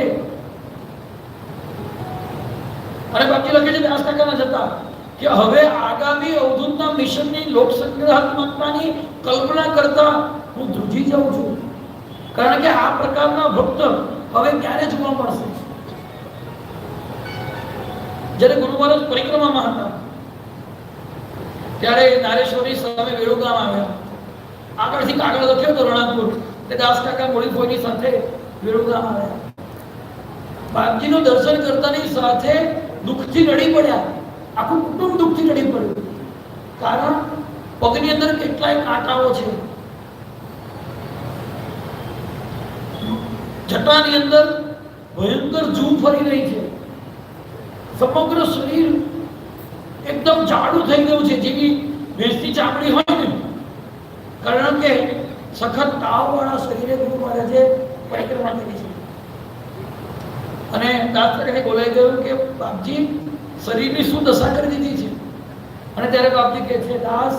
અને બાપજી લખે છે દાસ કાકાના જતા કે હવે આગામી અવધૂતના મિશનની લોક સંગ્રહાત્મકતાની કલ્પના કરતા હું ધ્રુજી જાઉં છું. કારણ કે આ પ્રકારના ભક્ત હવે ક્યારે જોવા મળશે? જ્યારે ગુરુ મહારાજ પરિક્રમામાં હતા ત્યારે નારેશ્વરી સામે વેળુગામ આવ્યા. આગળથી કાગળ લખ્યો તો રણાપુર, તે દાસ કાકા મોડીફોઈની સાથે વેળુગામ આવ્યા. બાપજીનું દર્શન કરતાની સાથે દુઃખથી રડી પડ્યા. આખું કુટુંબ દુઃખથી રડી પડ્યું. કારણ પગની અંદર કેટલાય કાંટાઓ છે, જટાની અંદર ભયંકર જૂ ફરી રહી છે, સમગ્ર શરીર એકદમ જાડું થઈ ગયું છે, જેવી ભેંસની ચામડી હોય ને. કારણ કે સખત તાવવાળા શરીરે ગુરુ મહારાજે પરિક્રમા કરી છે. અને દાસ કાકાને બોલાઈ ગયું કે બાપજી શરીરની શું દશા કરી દીધી છે. અને ત્યારે બાપજી કહે છે, દાસ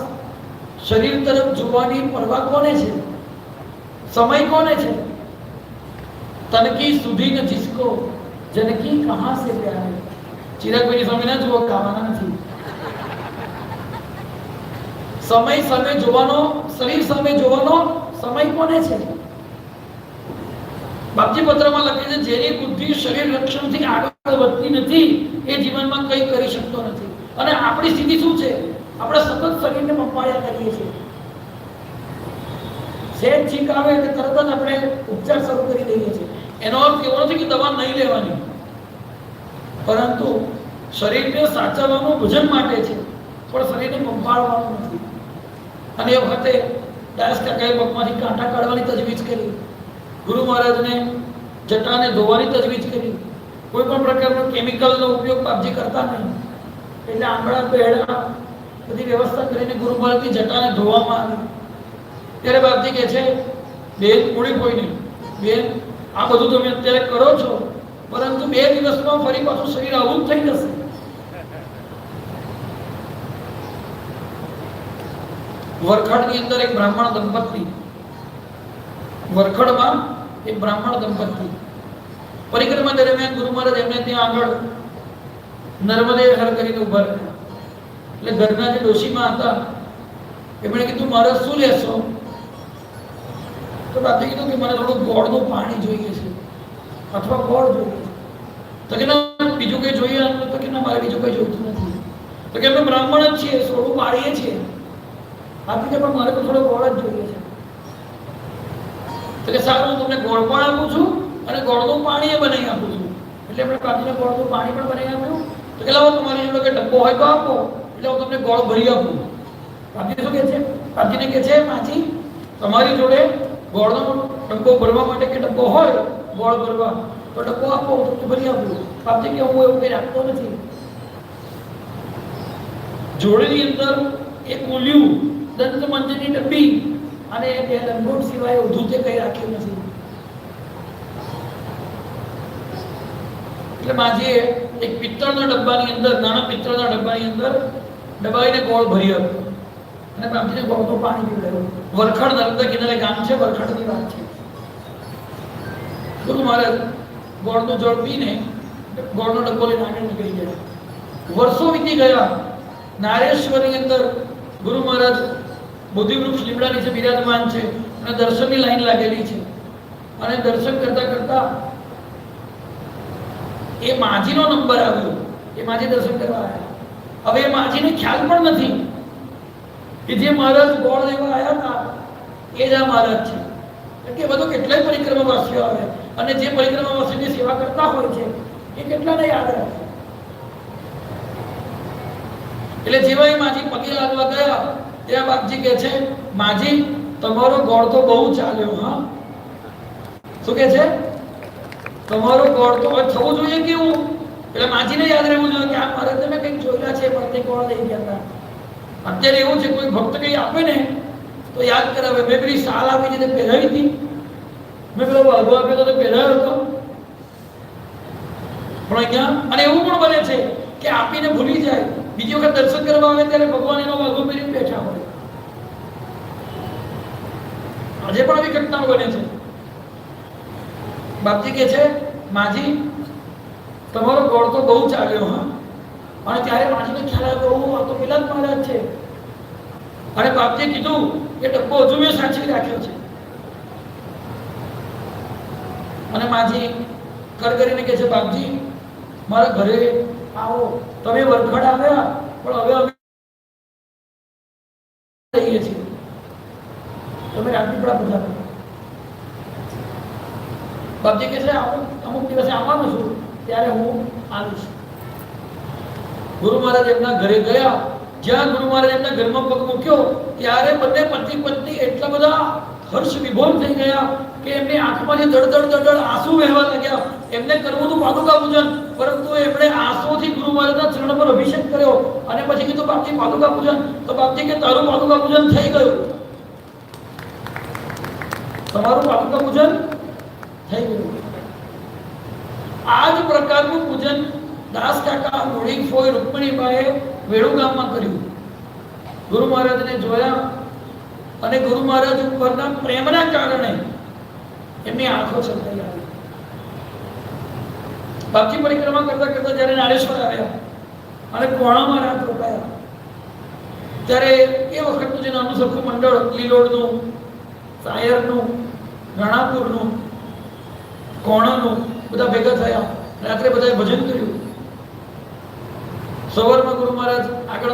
શરીર તરફ જોવાની પરવા કોને છે? સમય કોને છે? તનકી સુધી ન જિસકો જનકી કહાં સે પ્યાર. ચિરાગભાઈની સામે ના જુઓ, ખાવાના નથી. સમય સામે જોવાનો, શરીર સામે જોવાનો સમય કોને છે? બાપજી પત્રમાં લખે છે, જેની બુદ્ધિ શરીર રક્ષણથી આગળ વધતી નથી એ જીવનમાં કંઈ કરી શકતો નથી. અને આપણી સ્થિતિ શું છે? આપણે સતત શરીરને પંપાળ્યા કરીએ છીએ. સેજ છીક આવે એટલે તરત જ આપણે ઉપચાર શરૂ કરી દઈએ છીએ. એનો અર્થ એવો નથી કે દવા નહીં લેવાની, પરંતુ શરીરને સાચવવાનું ભજન માટે છે, પણ શરીરને પંપાળવાનું નથી. અને એ વખતે દાસ કાકાએ પગમાંથી કાંટા કાઢવાની તજવીજ કરી, ગુરુ મહારાજને જટાને ધોવાની તજવીજ કરી. કોઈ પણ પ્રકારનો કેમિકલનો ઉપયોગ બાપજી કરતા નહીં. એટલે આંબળા બેડા બધી વ્યવસ્થા કરીને ગુરુ મહારાજની જટાને ધોવામાં આવી. ત્યારે બાપજી કહે છે, બેન મૂડી કોઈ નહીં, બેન આ બધું તમે અત્યારે કરો છો, પરંતુ 2 દિવસમાં ફરી પાછું શરીર આવું જ થઈ જશે. વરખડની અંદર એક બ્રાહ્મણ દંપતી, વરખડમાં એક બ્રાહ્મણ દંપતી પરિક્રમા દરમિયાન ગુરુ મહારાજ એમને ત્યાં આગળ નર્મદે હર કરીને ઉભા રહ્યા. એટલે ઘરના જે ડોશીમાં હતા એમણે કીધું, મહારાજ શું લેશો? તો બાપજીએ કીધું કે મને થોડું ગોળનું પાણી જોઈએ છે અથવા ગોળ જોઈએ છે. તો કે ના બીજું કંઈ જોઈએ? તો કે ના મારે બીજું કંઈ જોઈતું નથી. તો કે અમે બ્રાહ્મણ જ છીએ, સોળું પાડીએ છીએ. આપી કે પણ મારે તો થોડો ગોળ જ જોઈએ છે. તો કે સારું, હું તમને ગોળ પણ આપું છું અને ગોળનું પાણી એ બનાવી આપું છું. એટલે આપણે બાપજીને ગોળનું પાણી પણ બનાવી આપ્યું. તો કે લાવો તમારી જોડે કે ડબ્બો હોય તો આપો, એટલે હું તમને ગોળ ભરી આપું. બાપજી શું કહે છે? બાપજીને કહે છે, માજી તમારી જોડે ગોળનો ડબ્બો ભરવા માટે કે ડબ્બો હોય ગોળ ભરવા, તો ડબ્બો આપો, તો ભરી આપું. બાપજી કે હું એવું કંઈ રાખતો નથી. જોડેની અંદર એક ઉલ્યું, દંત મંજની ડબ્બી અને 2 લંગોટ સિવાય વધુ તે કંઈ રાખ્યું નથી. એટલે માજીએ એક પિત્તળના ડબ્બાની અંદર, નાના પિત્તળના ડબ્બાની અંદર દબાવીને ગોળ ભરી આપ્યો અને બાપજીને ગોળનું પાણી પીવડાવ્યું. વરખડ નર્મદા કિનારે ગામ છે, વરખડની વાત છે. ગુરુ મહારાજ ગોળનું જળ પીને ગોળનો ડબ્બો લઈને આગળ નીકળી ગયા. વર્ષો વીતી ગયા. નારેશ્વરની અંદર ગુરુ મહારાજ બોધિવૃક્ષ લીમડા નીચે બિરાજમાન છે અને દર્શનની લાઈન લાગેલી છે. અને દર્શન કરતા કરતા એ માજીનો નંબર આવ્યો. એ માજી દર્શન કરવા આવ્યા. હવે એ માજીને ખ્યાલ પણ નથી કે જે મહારાજ ગોળ લેવા આવ્યા હતા એ જ આ મહારાજ છે. એટલે કે બધું કેટલાય પરિક્રમાવાસીઓ આવે અને જે પરિક્રમાવાસીની સેવા કરતા હોય છે એ કેટલાને યાદ રાખે. એટલે જેવા એ માજી પગે લાગવા ગયા ત્યાં બાપજી કહે છે, માજી તમારો ગોળ તો બહુ ચાલ્યો. હા, શું કહે છે? તમારો ગોળ તો થવું જોઈએ કેવું? એટલે માજીને યાદ રહેવું જોઈએ કે આ મહારાજ તમે કંઈક જોયેલા છે પણ તે ગોળ લઈ ગયા હતા. અત્યારે એવું છે કોઈ ભક્ત કંઈ આપે ને તો યાદ કરાવે. મેં પેલી શાલ આપી છે તે પહેરાવી હતી, મેં પેલો વાઘો આપ્યો તો પહેરાવ્યો હતો. પણ અહીંયા અને એવું પણ બને છે કે આપીને ભૂલી જાય, બીજી વખત દર્શન કરવા આવે ત્યારે ભગવાન એનો વાઘો પહેરીને બેઠા હોય. આજે પણ આવી ઘટનાઓ બને છે. બાપજી કહે છે, માજી તમારો ગોળ તો બહુ ચાલ્યો. હા, અને ત્યારે માજીને ખ્યાલ આવ્યો આ તો પેલા જ મહારાજ છે. અને બાપજીએ કીધું કે ડબ્બો હજુ મેં સાચવી રાખ્યો છે. અને માજી કર કરીને કહે છે, બાપજી મારા ઘરે આવો. તમે વરખડ આવ્યા પણ હવે અમે રહીએ છીએ, તમે રાજપીપળા પધારો. બાપજી કહે છે, અમુક દિવસે આવવાનો છું ત્યારે હું આવીશ. ગુરુ મહારાજ એમના ઘરે ગયા. જ્યાં ગુરુ મહારાજ એમના ઘરમાં પગ મૂક્યો ત્યારે બંને પતિ પત્ની એટલા બધા હર્ષ વિભોર થઈ ગયા કે એમની આંખમાંથી દળદળ આંસુ વહેવા લાગ્યા. એમને કરવું હતું પાદુકા પૂજન, પરંતુ એમણે આંસુથી ગુરુ મહારાજના ચરણ પર અભિષેક કર્યો અને પછી કીધું બાપજી પાદુકા પૂજન. તો બાપજી કે તારું પાદુકા પૂજન થઈ ગયું, તમારું પાદુકા પૂજન થઈ ગયું. આ જ પ્રકારનું પૂજન દાસ કાકા, મૂળી ફોઈ, રૂકમણીબાઈએ વેણુ ગામમાં કર્યું. ગુરુ મહારાજને જોયા અને ગુરુ મહારાજ ઉપરના પ્રેમના કારણે એમની આંખો છલકાઈ આવી. બાપજી પરિક્રમા કરતા કરતા જ્યારે નારેશ્વર આવ્યા અને કોણામાં રાત રોકાયા ત્યારે એ વખતનું જે નાનું સરખું મંડળ લીલોડનું, સાયરનું, રણાપુરનું, કોણાનું બધા ભેગા થયા. રાત્રે બધાએ ભજન કર્યું. સવારમાં ગુરુ મહારાજ આગળ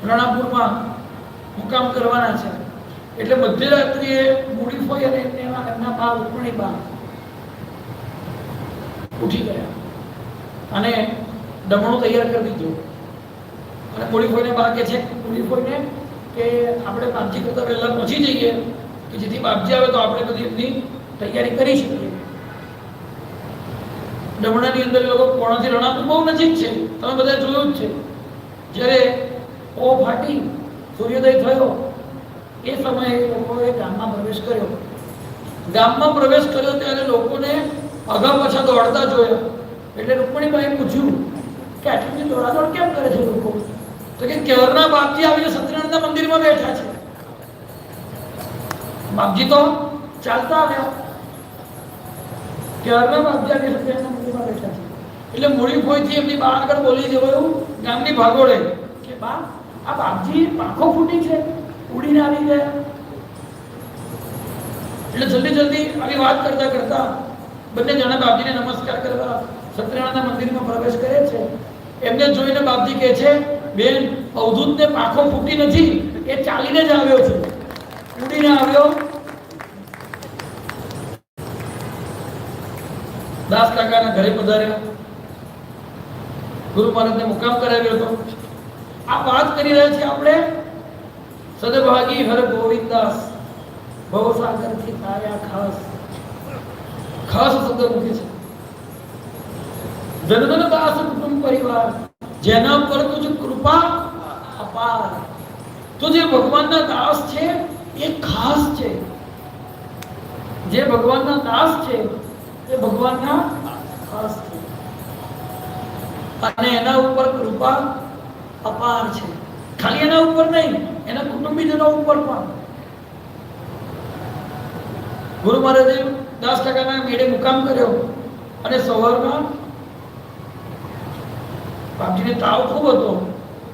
રણાપુરમાં મુકામ કરવાના છે. એટલે મધ્યરાત્રિએ મૂડી ફોઈ અને એમના બા રૂકમણી બા ઉઠી ગયા અને દમણું તૈયાર કરી દીધું. અને મૂડી ફોઈને બા કહે છે મૂડી ફોઈને કે આપણે બાપજી કરતા પહેલા પહોંચી જઈએ કે જેથી બાપજી આવે તો આપણે બધી એમની તૈયારી કરી શકીએ. દમણાની અંદર લોકો કોણાથી રણાપુર બહુ નજીક છે, તમે બધા જોયું જ છે. જ્યારે ઓ ફાટી સૂર્યોદય થયો એ સમયે લોકોએ ગામમાં પ્રવેશ કર્યો. ગામમાં પ્રવેશ કર્યો ત્યારે લોકોને અગા પાછા દોડતા જોયા. એટલે રૂકમણીબાઈએ પૂછ્યું કે આટલી દોડાદોડ કેમ કરે છે લોકો? તો કે કેવરના બાપજી આવીને સત્યનારાયણના મંદિરમાં બેઠા છે. બાપજી તો ચાલતા આવ્યા, કેવરના બાપજી આવીને સત્યનારાયણના મંદિરમાં બેઠા છે. એટલે મૂળી ફોઈથી એમની બા આગળ બોલી દેવાયું ગામની ભાગોળે કે બા આ બાપજી પાંખો ફૂટી છે, ઉડીને આવી ગયા. એટલે જલ્દી આવી વાત કરતા કરતા બંને જણા બાપજીને નમસ્કાર કરવા સત્યનારાયણના મંદિરમાં પ્રવેશ કરે છે. એમને જોઈને બાપજી કહે છે, બેન અવધૂતને પાંખો ફૂટી નથી, એ ચાલીને જ આવ્યો છે, ઉડીને આવ્યો. દાસ કાકાના ઘરે પધાર્યા. ગુરુ મહારાજને મુકામ કરાવ્યો હતો. આ વાત કરી રહ્યા છીએ આપણે સદભાગી હર ગોવિંદાસ ભવસાગરથી તાર્યા ખાસ. ખાસ શબ્દ મૂકે છે. જનધન દાસ કુટુંબ પરિવાર જેના પર તુજ કૃપા અપાર. તો જે ભગવાનના દાસ છે એ ખાસ છે. જે ભગવાનના દાસ છે એ ભગવાનના ખાસ છે અને એના ઉપર કૃપા અપાર છે. ખાલી એના ઉપર નહીં, એના કુટુંબીજનો ઉપર પણ. ગુરુ મહારાજે દાસ કાકાના મેળે મુકામ કર્યો અને સવારમાં બાપજીને તાવ ખૂબ હતો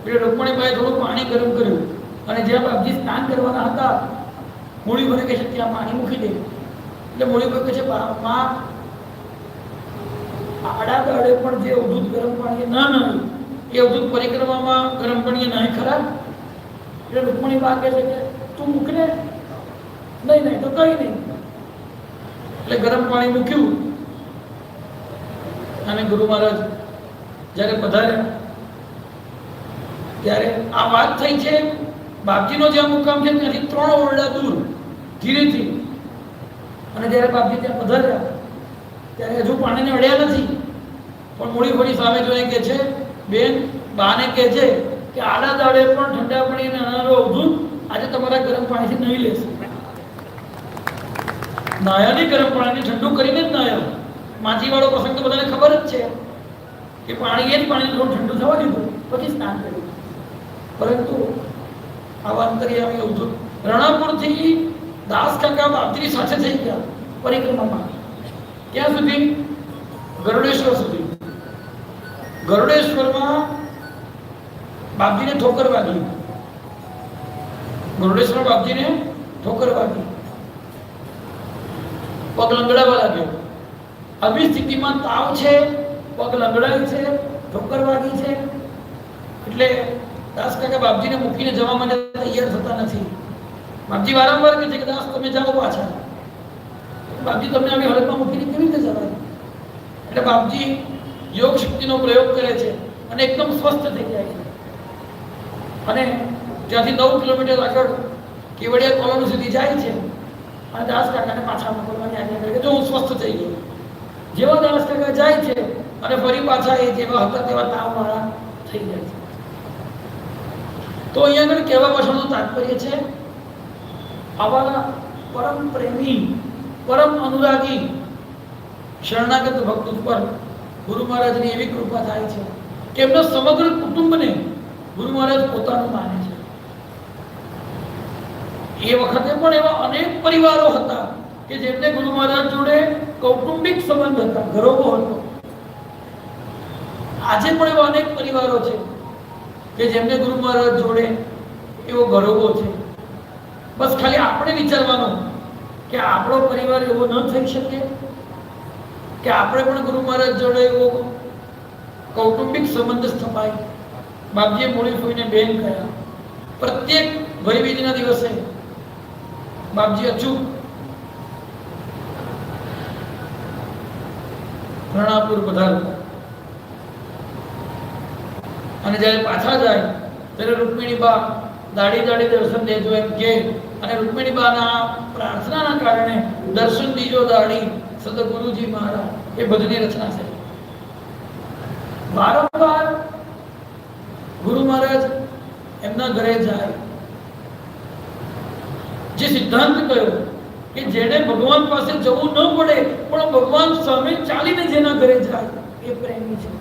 એટલે રૂકમણીબાઈએ થોડું પાણી ગરમ કર્યું અને જ્યાં બાપજી સ્નાન કરવાના હતા મૂળી ભરે કે છે ત્યાં પાણી મૂકી દે. એટલે મોડી કહે છે માં આડા દાડે પણ જે અવધૂત ગરમ પાણી ના નાયું એ અવધૂત પરિક્રમામાં ગરમ પાણી નાય ખરા? એટલે રૂકમણી બા કહે છે કે તું મૂકને. નહીં તો કઈ નહીં. એટલે ગરમ પાણી મૂક્યું અને ગુરુ મહારાજ જ્યારે પધાર્યા ત્યારે આ વાત થઈ છે બાપજીનો જ્યાં મુકામ છે ત્યાંથી 3 ઓરડા દૂર ધીરેથી. અને જ્યારે બાપજી ત્યાં પધાર્યા ત્યારે હજુ પાણીને અડ્યા નથી, પણ મોડી ફરી સામે જોઈને કહે છે બેન બાને કહે છે કે આડા દાડે પણ ઠંડા પાણીને નાનારો અવધૂત આજે તમારા ગરમ પાણીથી નહીં લેશે. નાયા નહીં, ગરમ પાણીને ઠંડુ કરીને જ નાયા. માજીવાળો પ્રસંગ તો બધાને ખબર જ છે કે પાણી એ જ પાણીને થોડું ઠંડુ થવા દીધું પછી સ્નાન કર્યું. પરંતુ આવા અંતર્યામી અવધૂત રણાપુરથી દાસ કાકા બાપજીની સાથે થઈ ગયા પરિક્રમામાં. ક્યાં સુધી? ગરુડેશ્વર સુધી. ગરુડેશ્વરમાં બાપજીને ઠોકર વાગી. ગરુડેશ્વર બાપજીને ઠોકર વાગી, પગ લંગડાવા લાગ્યો. આવી સ્થિતિમાં તાવ છે, પગ લંગડાય છે, ઠોકર વાગી છે, એટલે દાસ કાકા બાપજીને મૂકીને જવા માટે તૈયાર થતા નથી. બાપજી વારંવાર કહે છે કે દાસ તમે જાઓ પાછા. બાપજી તમને આવી હાલતમાં મૂકીને કેવી રીતે જવાય? એટલે બાપજી યોગ શક્તિનો પ્રયોગ કરે છે અને એકદમ સ્વસ્થ થઈ જાય છે. અને ત્યાંથી 9 કિલોમીટર આગળ કેવડિયા કોલોની સુધી જાય છે અને દાસ કાકાને પાછા મોકલવાની આજ્ઞા કરે કે જો હું સ્વસ્થ થઈ ગયો. જેવા દાસ કાકા જાય છે અને ફરી પાછા એ જેવા હતા તેવા તાવવાળા થઈ જાય છે. તો અહીંયા આગળ કહેવા પાછળનું તાત્પર્ય છે આવા પરમ પ્રેમી, પરમ અનુરાગી શરણાગત ભક્ત ઉપર ગુરુ મહારાજની એવી કૃપા થાય છે કે એમના સમગ્ર કુટુંબને ગુરુ મહારાજ પોતાનું માને છે. એ વખતે પણ એવા અનેક પરિવારો હતા કે જેમને ગુરુ મહારાજ જોડે કૌટુંબિક સંબંધ હતા, ગરોબો હતો. આજે પણ એવા અનેક પરિવારો છે કે જેમને ગુરુ મહારાજ જોડે એવો ગરોબો છે. બસ ખાલી આપણે વિચારવાનું કે આપણો પરિવાર એવો ન થઈ શકે કે આપણે પણ ગુરુ મહારાજ જોડે એવો કૌટુંબિક સંબંધ સ્થપાય. બાપજીએ મોડી ફોઈને બેન કહ્યા. પ્રત્યેક ભાઈબીજના દિવસે બાપજી અચૂક રણાપુર પધારતા અને જ્યારે પાછા જાય ત્યારે રૂકમિણી બા દાડી દાડી દર્શન દેજો એમ કે, અને રૂકમિણી બાના પ્રાર્થનાના કારણે દર્શન દીજો દાડી સદગુરુજી મહારાજ એ ભજની રચના છે. વારંવાર ગુરુ મહારાજ એમના ઘરે જાય. જે સિદ્ધાંત કહ્યો કે જેને ભગવાન પાસે જવું ન પડે પણ ભગવાન સામે ચાલીને જેના ઘરે જાય એ પ્રેમી છે.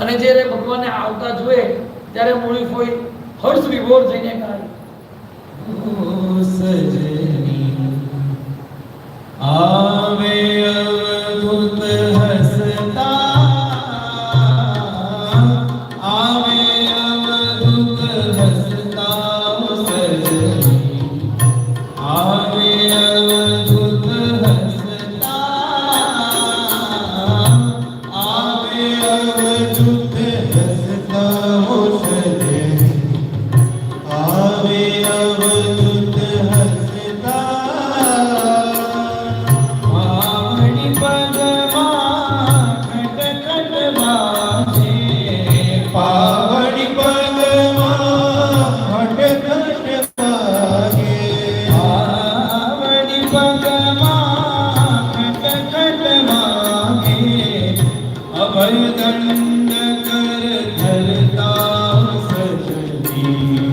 અને જ્યારે ભગવાનને આવતા જોઈએ ત્યારે મૂળી ફોઈ હર્ષ વિભોર થઈને ગાય, સજની આવે અવધૂત હસતા, આવે અવધૂત હસતા સજની, આવે અવધૂત હસતા, આવે અવધૂત હસતા સજની, આવે અવધૂત હસતા. પાવડી પગમાં ખટખટ વાગે, પાવડી પગમાં ખટખટ વાગે, પાવડી પગમાં ખટખટ વાગે, અભય દંડ કર ધરતા સજની,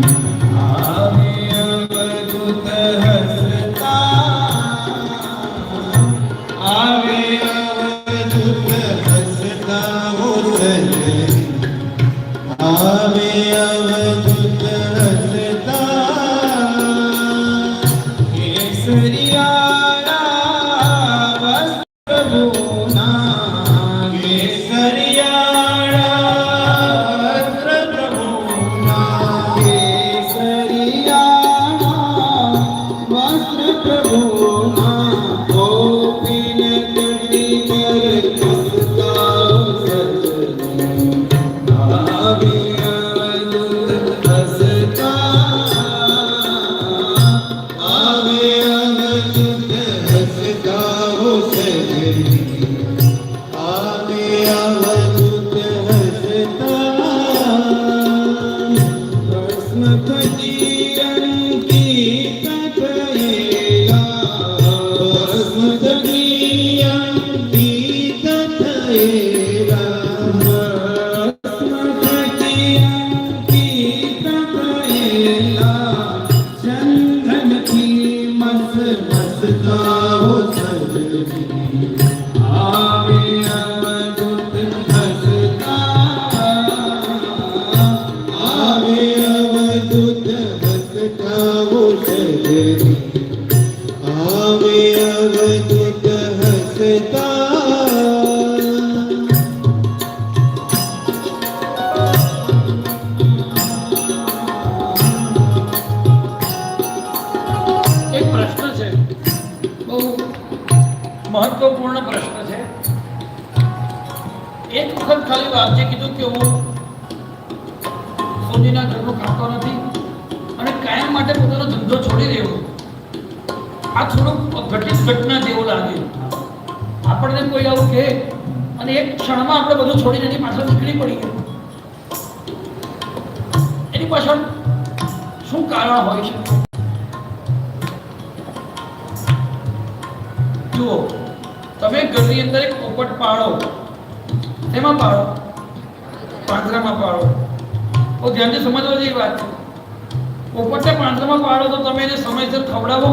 આવે અવધૂત હસતા, આવે અવધૂત હસતા સજની, આવે અવધૂત હસતા. કેસરિયાળા વસ્ત્ર પ્રભુના, કેસરિયાળા વસ્ત્ર વખત ખાલી વાપજી કીધું કે હું સોનીના ઘરનો ખાતો નથી અને કાયમ માટે પોતાનો ધંધો છોડી રહ્યો. આ થોડુંક ઘટિત ઘટના જેવું લાગે. આપણને કોઈ આવું કહે અને એક ક્ષણમાં આપણે બધું છોડીને એની પાછળ નીકળી પડીએ. એની પાછળ શું કારણ હોય છે? જુઓ, તમે ઘરની અંદર એક પોપટ પાળો, એમાં પાળો, પાંજરામાં પાળો. તો ધ્યાનથી સમજવા જેવી વાત છે. પોપટને પાંજરામાં પાળો તો તમે એને સમયસર ખવડાવો,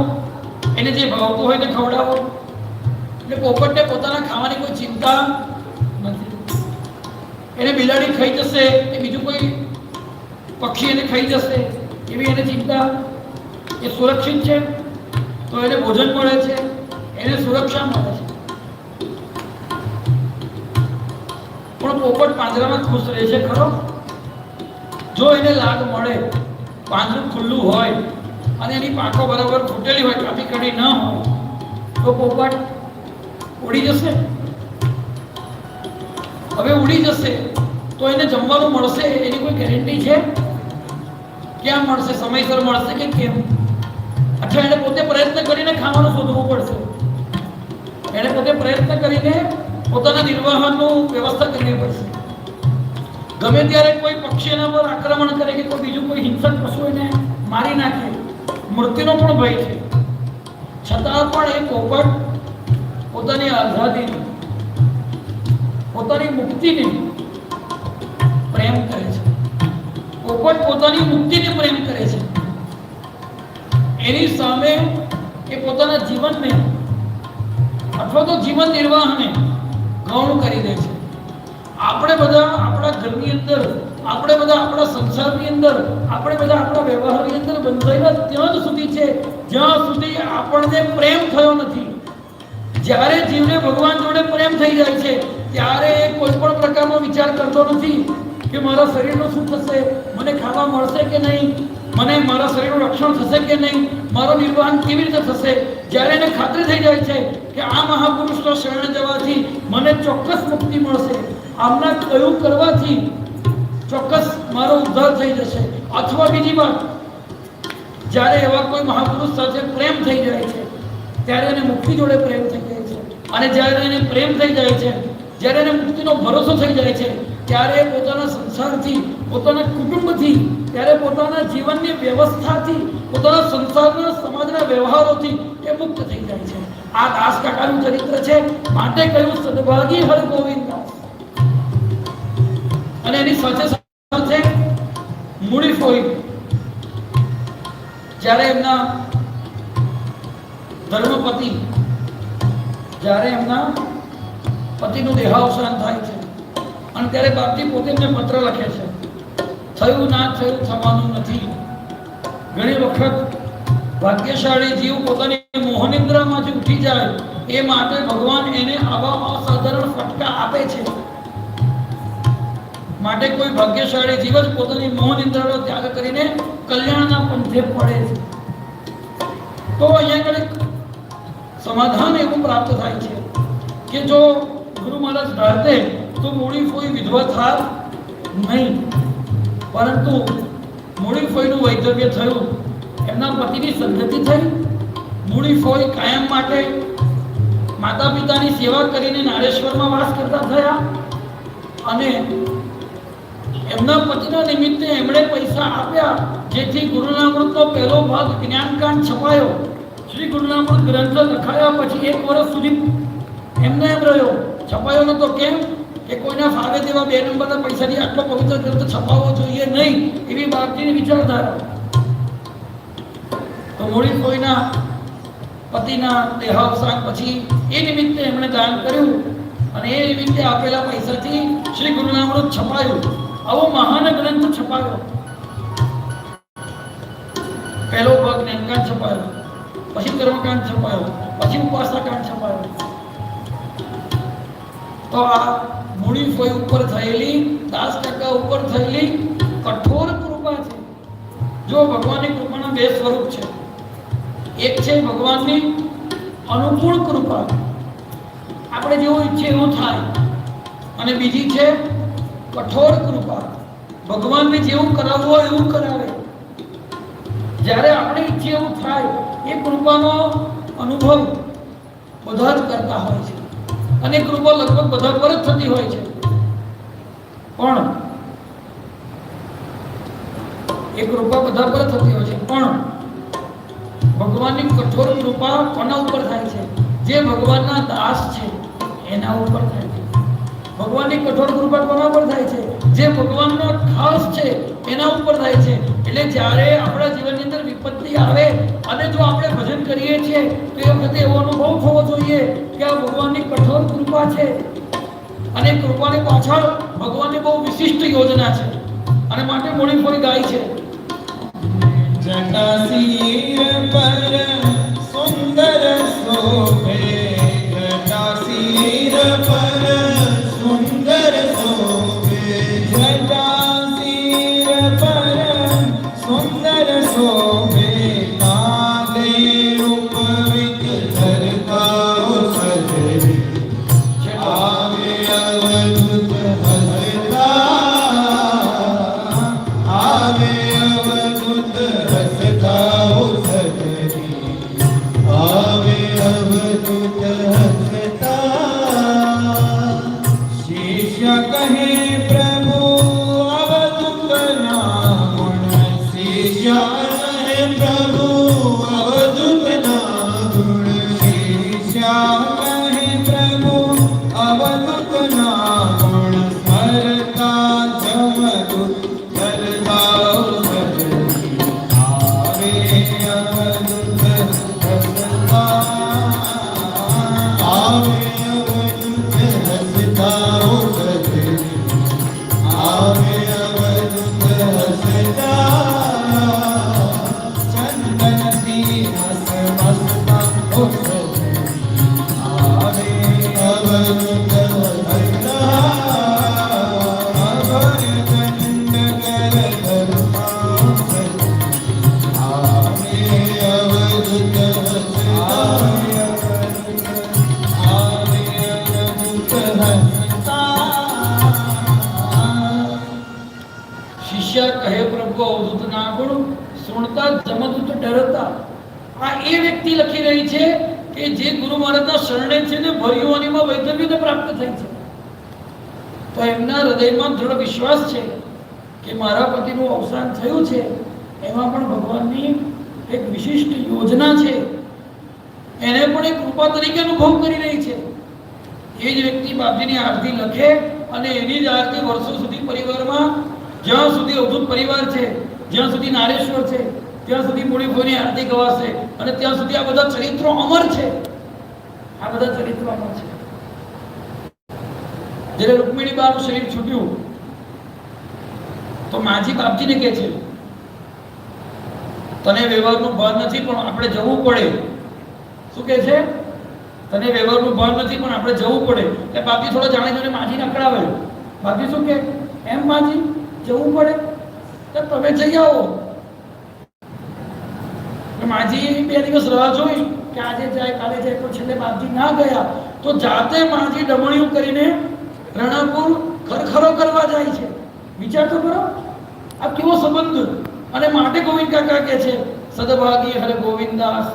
એને જે ભાવતું હોય તે ખવડાવો. એટલે પોપટને પોતાના ખાવાની કોઈ ચિંતા નથી. એને બિલાડી ખાઈ જશે કે બીજું કોઈ પક્ષી એને ખાઈ જશે એવી એને ચિંતા. એ સુરક્ષિત છે તો એને ભોજન મળે છે, એને સુરક્ષા મળે છે. પણ પોપટ પાંજરામાં ખુશ રહે છે ખરો? જો એને લાગ મળે, પાંજરું ખુલ્લું હોય અને એની પાંખો બરાબર ફૂટેલી હોય, કાપી કાઢી ન હોય, તો પોપટ ઉડી જશે. હવે ઉડી જશે તો એને જમવાનું મળશે એની કોઈ ગેરંટી છે? ક્યાં મળશે? સમયસર મળશે કે કેમ? અથવા એને પોતે પ્રયત્ન કરીને ખાવાનું શોધવું પડશે. એને પોતે પ્રયત્ન કરીને પોતાના નિર્વાહનનું વ્યવસ્થા કરવી પડશે. ગમે ત્યારે કોઈ પક્ષી એના પર આક્રમણ કરે કે કોઈ બીજું કોઈ હિંસક પશુ એને મારી નાખે, મૃત્યુનો પણ ભય છે. છતાં પણ એ પોપટ પોતાની આઝાદીને, પોતાની મુક્તિને પ્રેમ કરે છે. પોપટ પોતાની મુક્તિને પ્રેમ કરે છે. એની સામે એ પોતાના જીવનને અથવા તો જીવન નિર્વાહને ગૌણ કરી દે છે. આપણે બધા આપણા ઘરની અંદર, આપણે બધા આપણા સંસારની અંદર, આપણે બધા આપણા વ્યવહારની અંદર બંધાયેલા ત્યાં સુધી છે જ્યાં સુધી આપણને પ્રેમ થયો નથી. જ્યારે જીવને ભગવાન જોડે પ્રેમ થઈ જાય છે ત્યારે એ કોઈ પણ પ્રકારનો વિચાર કરતો નથી કે મારા શરીરનું શું થશે, મને ખાવા મળશે કે નહીં, મને મારા શરીરનું રક્ષણ થશે કે નહીં, મારું નિર્વાહન કેવી રીતે થશે. જ્યારે એને ખાતરી થઈ જાય છે કે આ મહાપુરુષનો શરણ જવાથી મને ચોક્કસ મુક્તિ મળશે, આમના કયું કરવાથી ચોક્કસ મારો ઉદ્ધાર થઈ જશે, અથવા બીજી વાત, જ્યારે એવા કોઈ મહાપુરુષ સાથે પ્રેમ થઈ જાય છે ત્યારે એને મુક્તિ જોડે પ્રેમ થઈ જાય છે. અને જ્યારે એને પ્રેમ થઈ જાય છે, જ્યારે એને મુક્તિનો ભરોસો થઈ જાય છે, ત્યારે પોતાના સંસારથી, પોતાના કુટુંબથી, ત્યારે પોતાના જીવનની વ્યવસ્થાથી, પોતાના સંસારના સમાજના વ્યવહારોથી એ મુક્ત થઈ જાય છે. આ દાસ કાકાનું ચરિત્ર છે. માટે કહ્યું સદભાગી હર ગોવિંદ દાસ. અને એની સાથે સાથે મૂડી ફોઈ, જ્યારે એમના ધર્મપતિ, જ્યારે એમના પતિનું દેહાવસાન થાય છે અને ત્યારે બાપજી પોતે એમને પત્ર લખે છે, થયું ના થયું થવાનું નથી. ઘણી વખત ભાગ્યશાળી જીવ પોતાની મોહનિદ્રામાંથી ઉઠી જાય એ માટે ભગવાન એને આવા અસાધારણ ફટકા આપે છે. માટે કોઈ ભાગ્યશાળી જીવ જ પોતાની મોહનિદ્રાનો ત્યાગ કરીને કલ્યાણના પંથે પડે છે. તો અહીંયા આગળ સમાધાન એવું પ્રાપ્ત થાય છે કે જો ગુરુ મહારાજ ધારતે તો મૂડી ફોઈ વિધવા થાત નહીં, પરંતુ મૂડી ફોઈનું વૈધવ્ય થયું, એમના પતિની સદ્ધતિ થઈ. મૂડી ફોઈ કાયમ માટે માતા પિતાની સેવા કરીને નારેશ્વરમાં વાસ કરતા થયા અને એમના પતિના નિમિત્તે એમણે પૈસા આપ્યા જેથી ગુરુનામૃતનો પહેલો ભાગ જ્ઞાનકાંડ છપાયો. શ્રી ગુરુનામૃત ગ્રંથ લખાયા પછી 1 વર્ષ સુધી એમને એમ રહ્યો, છપાયો નતો. કેમ કે કોઈના ફાવે તેવા 2 નંબરના પૈસાથી આટલો પવિત્ર ગ્રંથ છપાવવો જોઈએ નહીં, એવી બાપજીની વિચારધારા. તો મૂડી કોઈના પતિના દેહાવસાન પછી એ નિમિત્તે એમણે દાન કર્યું અને એ નિમિત્તે આપેલા પૈસાથી શ્રી ગુરુનામૃત છપાયું. આવો મહાન ગ્રંથ છપાયો. પહેલો ભાગ જ્ઞાનકાંડ છપાયો, પછી કર્મકાંડ છપાયો, પછી ઉપાસનાકાંડ છપાયો. તો આ મૂડી ફોઈ ઉપર થયેલી, દાસ કાકા ઉપર થયેલી કઠોર કૃપા છે. જો ભગવાનની કૃપાના 2 સ્વરૂપ છે. એક છે ભગવાનની અનુકૂળ કૃપા, આપણે જેવું ઈચ્છે એવું થાય. અને બીજી છે કઠોર કૃપા. ભગવાનને જેવું કરાવવું હોય એવું કરાવે. જ્યારે આપણે ઈચ્છીએ એવું થાય. એ કૃપાનો અનુભવ બધા જ કરતા હોય છે અને કૃપા લગભગ બધા પર જ થતી હોય છે. પણ એ કૃપા બધા પર થતી હોય છે, પણ ભગવાનની કઠોર કૃપા કોના ઉપર થાય છે? જે ભગવાનના દાસ છે એના ઉપર થાય છે. ભગવાનની કઠોર કૃપા કોના ઉપર થાય છે? જે ભગવાનનો ખાસ છે એના ઉપર થાય છે. એટલે જ્યારે આપણા જીવનની અંદર વિપત્તિ આવે અને જો આપણે ભજન કરીએ છીએ તો એ વખતે એવો અનુભવ થવો જોઈએ કે આ ભગવાનની કઠોર કૃપા છે અને કૃપાની પાછળ ભગવાનની બહુ વિશિષ્ટ યોજના છે. અને માટે મોડી ગાય છે, જટાશીર પર સુંદર શોભે, જટાશીર પર સુંદર શોભે, જટાશીર પર સુંદર શોભે, કાંદે ઉપવિત ધરકાઓ સજે, આવે અવધૂત હસતા, આવે અવધૂત હસતા સજરી, આવે અવધૂત હસતા. શિષ્ય કહે પ્રભુ અવધૂત ના ગુણ, શિષ્ય કહે પ્રભુ અવધૂત ના ગુણ, શિષ્ય કહે પ્રભુ અવધૂત ના ગુણ, સ્મરતા જમદૂત ધરતા સજરી, આવે અવધૂત હસતા, આવે અવધૂત હસતા સજરી, આવે અવધૂત હસતા. ચંદનથી હસતા સજરી, આવે અવધૂત હસતા. અભયદંડ કર ધર્મા સજરી, આવે અવધૂત હસતા, આવે અવધૂત હસતા. શિષ્ય કહે પ્રભુ અવધૂત ના ગુણ, સુણતા જમદૂત ડરતા. આ એ વ્યક્તિ લખી રહી છે કે જે ગુરુ મહારાજના શરણે છે ને ભરયુવાનીમાં વૈધવ્યને પ્રાપ્ત થઈ છે. તો એમના હૃદયમાં દૃઢ વિશ્વાસ છે કે મારા પતિનું અવસાન થયું છે, એમાં પણ ભગવાનની એક વિશિષ્ટ યોજના છે. એને પણ એક કૃપા તરીકે અનુભવ કરી રહી છે. એ જ વ્યક્તિ બાપજીની આરતી લખે અને એની જ આરતી વર્ષો સુધી પરિવારમાં, જ્યાં સુધી અવધૂત પરિવાર છે, જ્યાં સુધી નારેશ્વર છે, ત્યાં સુધી મૂળીભોની આરતી ગવાશે અને ત્યાં સુધી આ બધા ચરિત્રો અમર છે. આ બધા ચરિત્રો અમર છે. જ્યારે રૂકમિણી બાનું શરીર છૂટ્યું તો માજી બાપજીને કહે છે, તને વ્યવહારનું ભાન નથી પણ આપણે જવું પડે. શું કહે છે? તને વ્યવહારનું ભાન નથી પણ આપણે જવું પડે. એટલે બાપજી થોડો જાણે જોઈને માજીને અકળાવે. બાપજી શું કહે? એમ માજી જવું પડે તો તમે જઈ આવો. માજી 2 દિવસ રાહ જોઈ કે આજે જાય કાલે જાય, તો છેલ્લે બાપજી ના ગયા તો જાતે માજી ડમણીયું કરીને રણાપુર ખરખરો કરવા જાય છે. વિચાર તો કરો આ કેવો સંબંધ. અને માટે ગોવિંદ કાકા કહે છે, સદભાગી હરે ગોવિંદાસ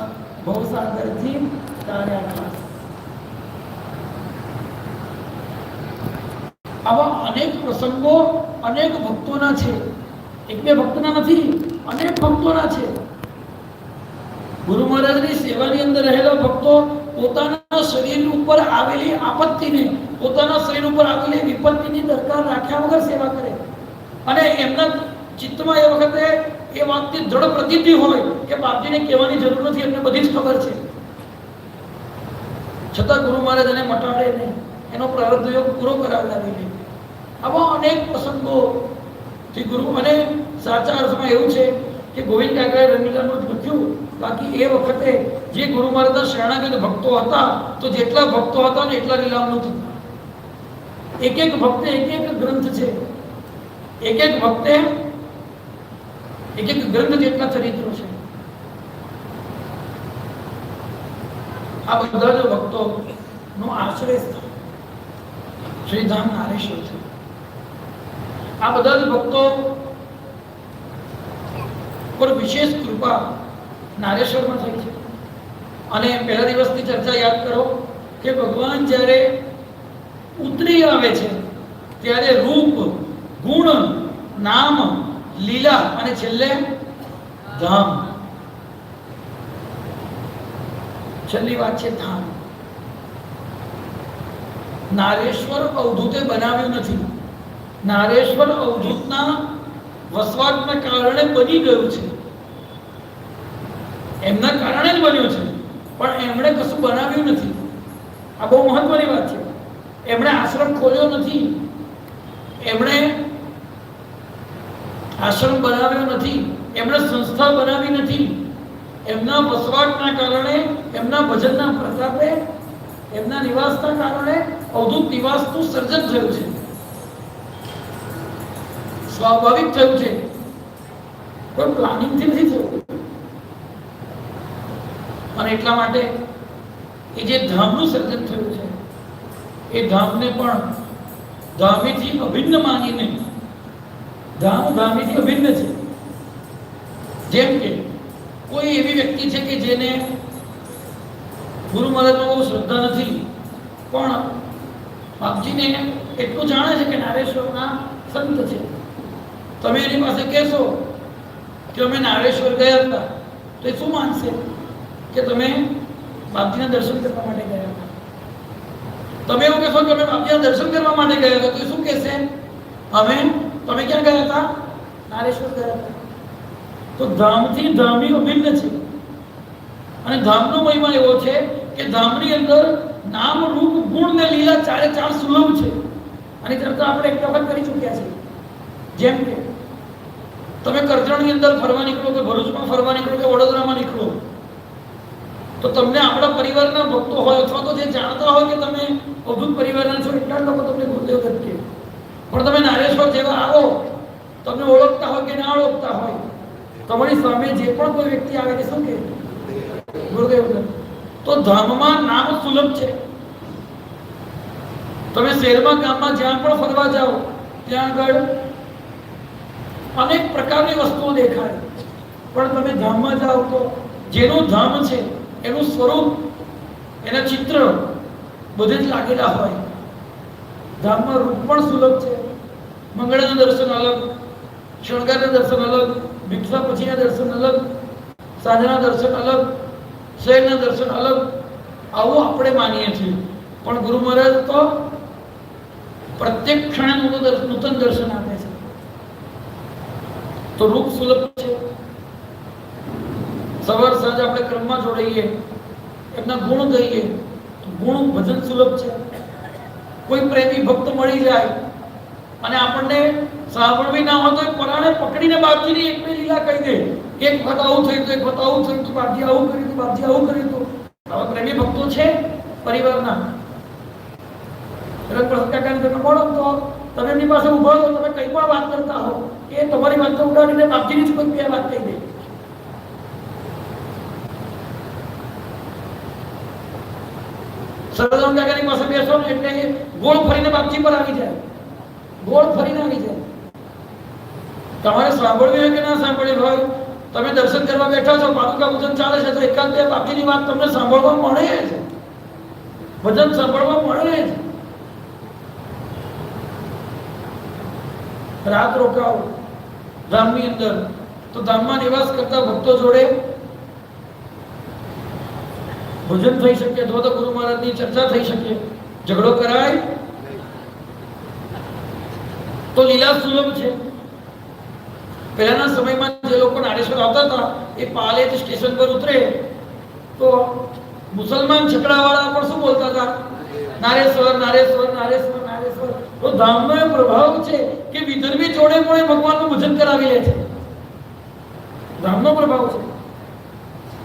ભવસાગરથી તાર્યા નાસ. આવા અનેક પ્રસંગો અનેક ભક્તોના છે. એક બે ભક્તોના નથી, અનેક ભક્તોના છે. ગુરુ મહારાજની સેવાની અંદર રહેલા ભક્તો પોતાના શરીર ઉપર આવેલી આપત્તિને, પોતાના શરીર ઉપર આવેલી વિપત્તિની દરકાર રાખ્યા વગર સેવા કરે. અને એમના ચિત્તમાં એ વખતે એ વાતની દ્રઢ પ્રતીતિ હોય કે બાપજીને કહેવાની જરૂર નથી, એમને બધી જ ખબર છે. છતાં ગુરુ મહારાજ એને મટાડે નહીં, એનો પ્રારબ્ધ યોગ પૂરો કરાવડાવી લે. આવા અનેક પ્રસંગો થી ગુરુ, અને સાચા અર્થમાં એવું છે કે ગોવિંદ કાકાએ રંગીલાનું જ લખ્યું. બાકી એ વખતે જે ગુરુ મહારાજના શરણાગત ભક્તો હતા તો જેટલા ભક્તો હતા ને એટલા લીલામૃત હતા. એક એક ભક્તે એક એક ગ્રંથ છે, એક એક ભક્તે એક એક ગ્રંથ જેટલા ચરિત્રો છે. આ બધા જ ભક્તો નો આશ્રય સ્થાન. શ્રીધામ નારેશ્વર છે. આ બધા જ ભક્તો પર વિશેષ કૃપા નારેશ્વરમાં થઈ છે. અને પહેલા દિવસની ચર્ચા યાદ કરો કે ભગવાન જ્યારે ઉતરી આવે છે ત્યારે રૂપ, ગુણ, નામ, લીલા અને છેલ્લે ધામ. છેલ્લી વાત છે ધામ. નારેશ્વર અવધૂતે બનાવ્યું નથી. નારેશ્વર અવધૂતના વસવાટના કારણે બની ગયું છે. એમના કારણે જ બન્યું છે, પણ એમણે કશું બનાવ્યું નથી. આ બહુ મહત્વની વાત છે. એમણે આશ્રમ ખોલ્યો નથી, એમણે આશ્રમ બનાવ્યો નથી, એમણે સંસ્થા બનાવી નથી. એમના વસવાટના કારણે, એમના ભજનના પ્રતાપે, એમના નિવાસના કારણે અવધૂત નિવાસનું સર્જન થયું છે. સ્વાભાવિક થયું છે, કોઈ પ્લાનિંગથી નથી થયું. અને એટલા માટે એ જે ધામનું સર્જન થયું છે એ ધામને પણ ધામીથી અભિન્ન માનીને, ધામ ધામીથી અભિન્ન છે. જેમ કે કોઈ એવી વ્યક્તિ છે કે જેને ગુરુ મહારાજમાં બહુ શ્રદ્ધા નથી, પણ બાપજીને એટલું જાણે છે કે નારેશ્વરના સંત છે. તમે એની પાસે કહેશો કે અમે નારેશ્વર ગયા હતા, તો એ શું માનશે? કે તમે બાપજીના દર્શન કરવા માટે ગયા હતા. તમે એવું કહેશો કે અમે બાપજીના દર્શન કરવા માટે ગયા હતા, તો શું કહેશે? તમે ક્યાં ગયા હતા? નારેશ્વર ગયા હતા. તો ધામથી ધામી અભિન્ન છે. અને ધામનો મહિમા એવો છે કે ધામની અંદર નામ, રૂપ, ગુણ ને લીલા ચારે ચાર સુલભ છે. અને ચર્ચા આપણે એક વખત કરી ચૂક્યા છે. જેમ કે તમે કરજણની અંદર ફરવા નીકળો, કે ભરૂચમાં ફરવા નીકળો, કે વડોદરામાં નીકળો, તો તમને આપણા પરિવારના ભક્તો હોય અથવા તો જે જાણતા હોય કે તમે અવધૂત પરિવારના છો, એટલા જ લોકો તમને ગુરુદેવ તરીકે કહે. પણ તમે નારેશ્વર જેવા આવો, તમને ઓળખતા હોય કે ના ઓળખતા હોય, તમારી સામે જે પણ કોઈ વ્યક્તિ આવે તે શું કહે? ગુરુદેવ. તો ધામમાં નામ સુલભ છે. તમે શહેરમાં, ગામમાં જ્યાં પણ ફરવા જાઓ ત્યાં આગળ અનેક પ્રકારની વસ્તુઓ દેખાય, પણ તમે ધામમાં જાઓ તો જેનું ધામ છે એનું સ્વરૂપ, એના ચિત્ર બધે જ લાગેલા હોય. ધામમાં રૂપ પણ સુલભ છે. મંગળાના દર્શન અલગ, શણગારના દર્શન અલગ, ભિક્ષા પછીના દર્શન અલગ, સાંજના દર્શન અલગ, શયનના દર્શન અલગ. આવું આપણે માનીએ છીએ, પણ ગુરુ મહારાજ તો પ્રત્યેક ક્ષણે નૂતન દર્શન આપે છે. તો રૂપ સુલભ છે. સવાર સાંજ આપણે ક્રમમાં જોડાઈએ, એમના ગુણ ગઈએ તો ગુણ ભજન સુલભ છે. કોઈ પ્રેમી ભક્ત મળી જાય અને આપણને સાંભળવી ના હોય તો પરાણે પકડીને બાપજીની એકની લીલા કહી દે. એક વખત આવું થયું, એક વખત આવું થયું, તો બાપજી આવું કર્યું, બાપજી આવું કર્યું. તો આવા પ્રેમી ભક્તો છે પરિવારના. રંગપ્રસાદ કાકાને તમે મળો તો તમે એમની પાસે ઉભા હો, તમે કંઈ પણ વાત કરતા હો, એ તમારી વાત ઉડાડીને બાપજીની જ કોઈ બે વાત કહી દે. સરદાર કાકાની પાસે બેસો ને એટલે એ ગોળ ફરીને બાપજી પર આવી જાય, ગોળ ફરીને આવી જાય. તમારે સાંભળવી હોય કે ના સાંભળવી હોય, તમે દર્શન કરવા બેઠા છો, પાદુકા પૂજન ચાલે છે, તો એકાદ બે બાપજીની વાત તમને સાંભળવા મળે છે, ભજન સાંભળવા મળે છે. રાત રોકાઓ ધામની અંદર, તો ધામમાં નિવાસ કરતા ભક્તો જોડે ભજન થઈ શકે, અથવા તો ગુરુ મહારાજની ચર્ચા થઈ શકે. ઝઘડો કરાય તો લીલા સુલભ છે. પહેલાના સમયમાં જે લોકો નારેશ્વર આવતા હતા, એ પાલેજ સ્ટેશન પર ઉતરે તો મુસલમાન છકડાવાળા પણ શું બોલતા હતા? નારેશ્વર, નારેશ્વર, નારેશ્વર, નારેશ્વર. તો ધામનો એ પ્રભાવ છે કે વિદર્ભી જોડે પણ ભગવાનનું ભજન કરાવી લે છે. ધામનો પ્રભાવ છે.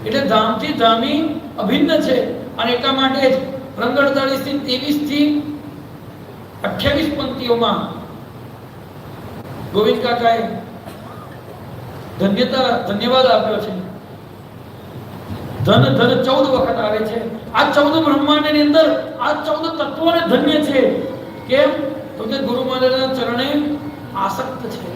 એટલે ધામથી ધામી અભિન્ન છે. અને એટલા માટે જ રંગ 48 થી 23 થી 28 પંક્તિઓમાં ગોવિંદ કાકાએ ધન્યવાદ આપ્યો છે. ધન ધન 14 વખત આવે છે. આ 14 બ્રહ્માંડની અંદર આ 14 તત્વોને ધન્ય છે. કેમ? તો કે ગુરુ મહારાજના ચરણે આસક્ત છે.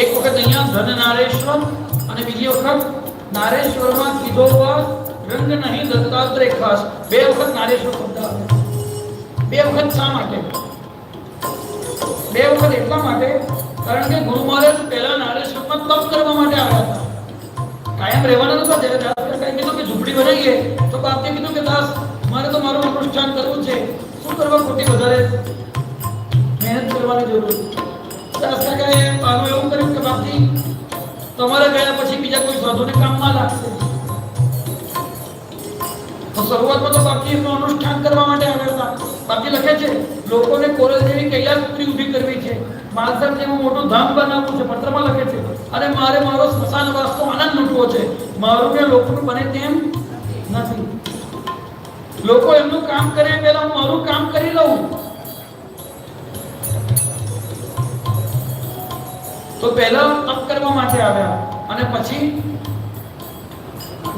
એક વખત અહીંયા ધન નારેશ્વર અને બીજી વખત નારેશ્વરમાં કીધો વાસ રંગ નહીં દત્તાત્રેય ખાસ. બે વખત નારેશ્વર શબ્દ આવે. બે વખત શા માટે? બે વખત એટલા માટે કારણ કે ગુરુ મહારાજ પહેલા નારેશ્વરમાં તપ કરવા માટે આવ્યા હતા. કાયમ રહેવાના નહોતા. જ્યારે દાસ કાકાએ કીધું કે ઝૂંપડી બનાવીએ તો બાપે કીધું કે દાસ મારે તો મારું અનુષ્ઠાન કરવું છે. શું કરવા ખોટી વધારે મહેનત કરવાની જરૂર? દાસ કાકાએ પાછું એવું કર્યું કે બાપજી તમારા ગયા પછી બીજા કોઈ સાધુને કામમાં લાગશે. તો શરૂઆતમાં તો બાપજી એમનું અનુષ્ઠાન કરવા માટે આવ્યા હતા. બાપજી લખે છે લોકોને કોરલ જેવી કૈલાસપુરી ઊભી કરવી છે, માલસર જેવું મોટું ધામ બનાવવું છે. પત્રમાં લખે છે અને મારે મારો સ્મશાન વાસ તો આનંદ લૂંટવો છે. મારું ને લોકોનું બને તેમ નથી. લોકો એમનું કામ કરે પહેલા હું મારું કામ કરી લઉં. તો પહેલા તપ કરવા માટે આવ્યા અને પછી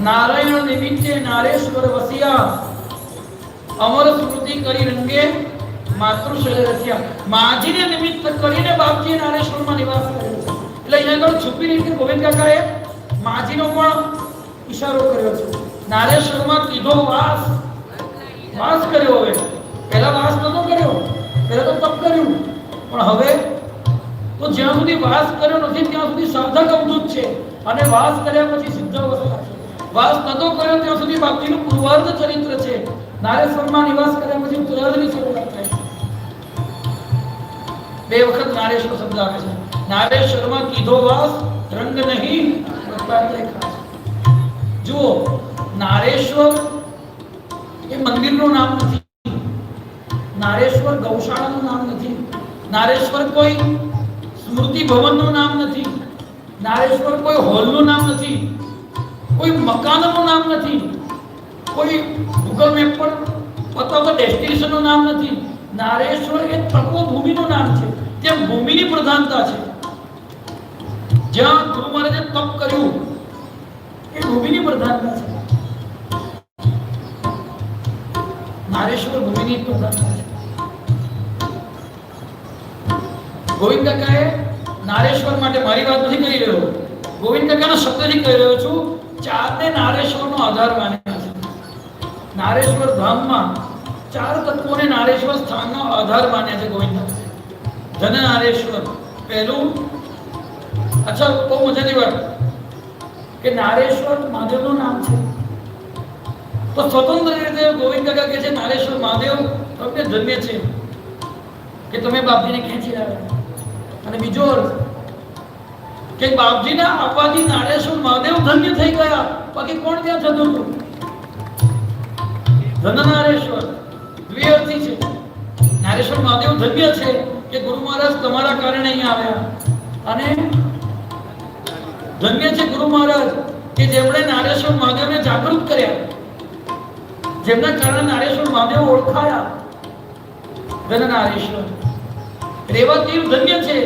નારાયણ નિમિત્તે નારેશ્વર વસિયા અમર સ્મૃતિ કરી રંગે માતૃશૈલ રચ્યા. માજીને નિમિત્ત કરીને બાપજીએ નારેશ્વરમાં નિવાસ કર્યો છે. એટલે અહીંયા આગળ છુપી રીતે ગોવિંદ કાકાએ માજીનો પણ ઈશારો કર્યો છે. નારેશ્વરમાં કીધો વાસ કર્યો. હવે પહેલા વાસ નતો કર્યો, પહેલા તો તપ કર્યું, પણ હવે તો જ્યાં સુધી વાસ કર્યો નથી ત્યાં સુધી સાધક અવધૂત છે અને વાસ કર્યા પછી સિદ્ધ અવસ્થા છે. વાસ નતો કર્યો ત્યાં સુધી બાપજીનું પૂર્વાર્ધ ચરિત્ર છે. નારેશ્વરમાં નિવાસ કર્યા પછી ઉત્તરાર્ધની શરૂઆત થાય. બે વખત નારેશ્વર શબ્દ આવે છે. નારેશ્વરમાં કીધો વાસ રંગ નહીં દત્તાત્રેય ખાસ. જુઓ, નારેશ્વર એ મંદિરનું નામ નથી, નારેશ્વર ગૌશાળાનું નામ નથી, નારેશ્વર કોઈ સ્મૃતિ ભવનનું નામ નથી, નારેશ્વર કોઈ હોલનું નામ નથી, કોઈ મકાનનું નામ નથી, કોઈ ગૂગલ મેપ પર બતાવતો ડેસ્ટિનેશનનું નામ નથી. નારેશ્વર એ તપોભૂમિનું નામ છે. ત્યાં ભૂમિની પ્રધાનતા છે. જ્યાં ગુરુ મહારાજે તપ કર્યું એ ભૂમિની પ્રધાનતા છે. નારેશ્વર ભૂમિની પ્રધાનતા છે. ગોવિંદ કાકાએ નારેશ્વર માટે, મારી વાત નથી કરી રહ્યો, ગોવિંદ કાકાના શબ્દથી કહી રહ્યો છું, ચારને નારેશ્વરનો આધાર માને છે. નારેશ્વર ધામમાં ચાર તત્વોને નારેશ્વર સ્થાનનો આધાર માન્યા છે ગોવિંદ કાકા. ધન નારેશ્વર પહેલું. અચ્છા, બહુ મજાની વાત કે નારેશ્વર મહાદેવનું નામ છે. તો સ્વતંત્ર રીતે ગોવિંદ કાકા કહે છે નારેશ્વર મહાદેવ તમને ધન્ય છે કે તમે બાપજીને ખેંચી લાવ્યા. અને બીજો અર્થ કે બાપજીના આપવાથી નારેશ્વર મહાદેવ ધન્ય થઈ ગયા. બાકી કોણ ત્યાં જતું હતું? ધન નારેશ્વર દ્વિઅર્થી છે. નારેશ્વર મહાદેવ ધન્ય છે કે ગુરુ મહારાજ તમારા કારણે અહીંયા આવ્યા, અને ધન્ય છે ગુરુ મહારાજ કે જેમણે નારેશ્વર મહાદેવને જાગૃત કર્યા. જેમના કારણે નારેશ્વર મહાદેવ ઓળખાયા. ધનનારેશ્વર રેવા તીર ધન્ય છે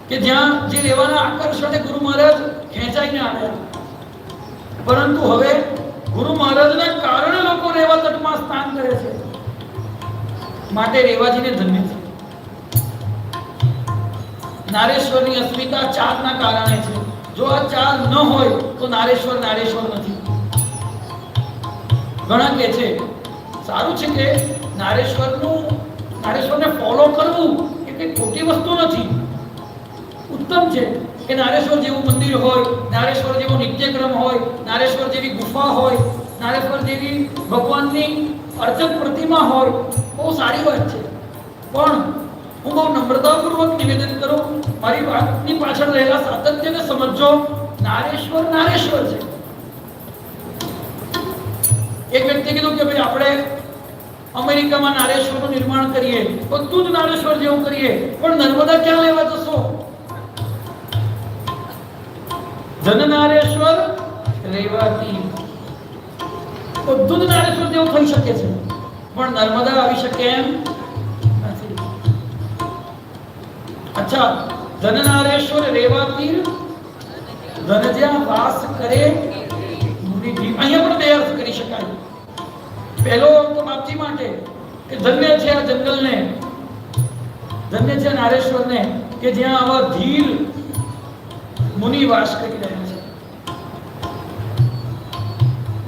કે જ્યાં જે રેવાના આકર્ષણે ગુરુ મહારાજ ખેંચાઈને આવ્યા. પરંતુ હવે ગુરુ મહારાજના કારણે લોકો રેવા તટમાં સ્નાન કરે છે, માટે રેવાજીને ધન્ય છે. નારેશ્વરની અસ્મિતા ચારના કારણે છે. જો આ ચાર ન હોય તો નારેશ્વર નારેશ્વર નથી. ઘણા કહે છે સારું છે કે નારેશ્વરને ફોલો કરવું એ કઈ ખોટી વસ્તુ નથી, ઉત્તમ છે કે નારેશ્વર જેવું મંદિર હોય, નારેશ્વર જેવો નિત્યક્રમ હોય, નારેશ્વર જેવી ગુફા હોય, નારેશ્વર જેવી ભગવાનની અર્ચક પ્રતિમા હોય, બહુ સારી વાત છે. પણ હું બહુ નમ્રતાપૂર્વક નિવેદન કરું, મારી વાતની પાછળ રહેલા સાતત્યને સમજો. નારેશ્વર નારેશ્વર છે. એક વ્યક્તિ કીધું કે ભાઈ આપણે અમેરિકામાં નારેશ્વરનું નિર્માણ કરીએ, બધું જ નારેશ્વર જેવું કરીએ, પણ નર્મદા ક્યાં લેવા જશો? ધનનારેશ્વર રેવાતી બધું જ નારેશ્વર જેવું થઈ શકે છે, પણ નર્મદા આવી શકે એમ નથી. અચ્છા, ધનનારેશ્વર રેવાતી ધન જ્યાં વાસ કરે મુનિજી. અહીંયા પણ બે અર્થ કરી શકાય. પહેલો તો બાપજી માટે કે ધન્ય છે આ જંગલને, ધન્ય છે નારેશ્વરને કે જ્યાં આવા ધીર મુનિ વાસ કરી રહ્યા છે.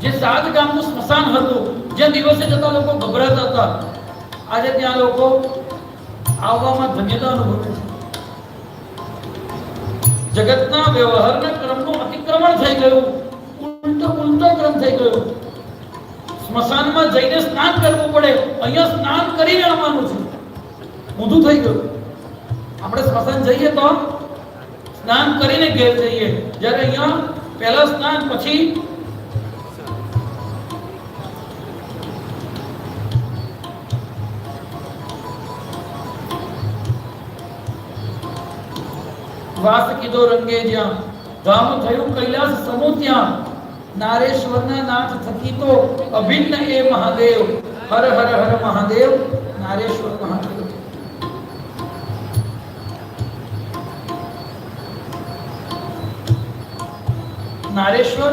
જે સાત ગામનું સ્મશાન હતું, જ્યાં દિવસે જતા લોકો ગભરાતા હતા, આજે ત્યાં લોકો આવવામાં ધન્યતા અનુભવે છે. જગતના વ્યવહારના ક્રમનું અતિક્રમણ થઈ ગયું, ઉલટો ક્રમ થઈ ગયો. સ્મશાનમાં જઈને સ્નાન કરવું પડે, અહીંયા સ્નાન કરીને આવવાનું છે, ઊંધું થઈ ગયું. આપણે સ્મશાન જઈએ તો સ્નાન કરીને ઘેર જઈએ, જ્યારે અહીંયા પહેલા સ્નાન પછી વાસ કીધો રંગે જ્યાં, ધામ થયું કૈલાસ સમૂહ ત્યાં. નારેશ્વરના નાથ થકી તો અભિન્ન એ મહાદેવ. હર હર હર મહાદેવ, નારેશ્વર મહાદેવ. નારેશ્વર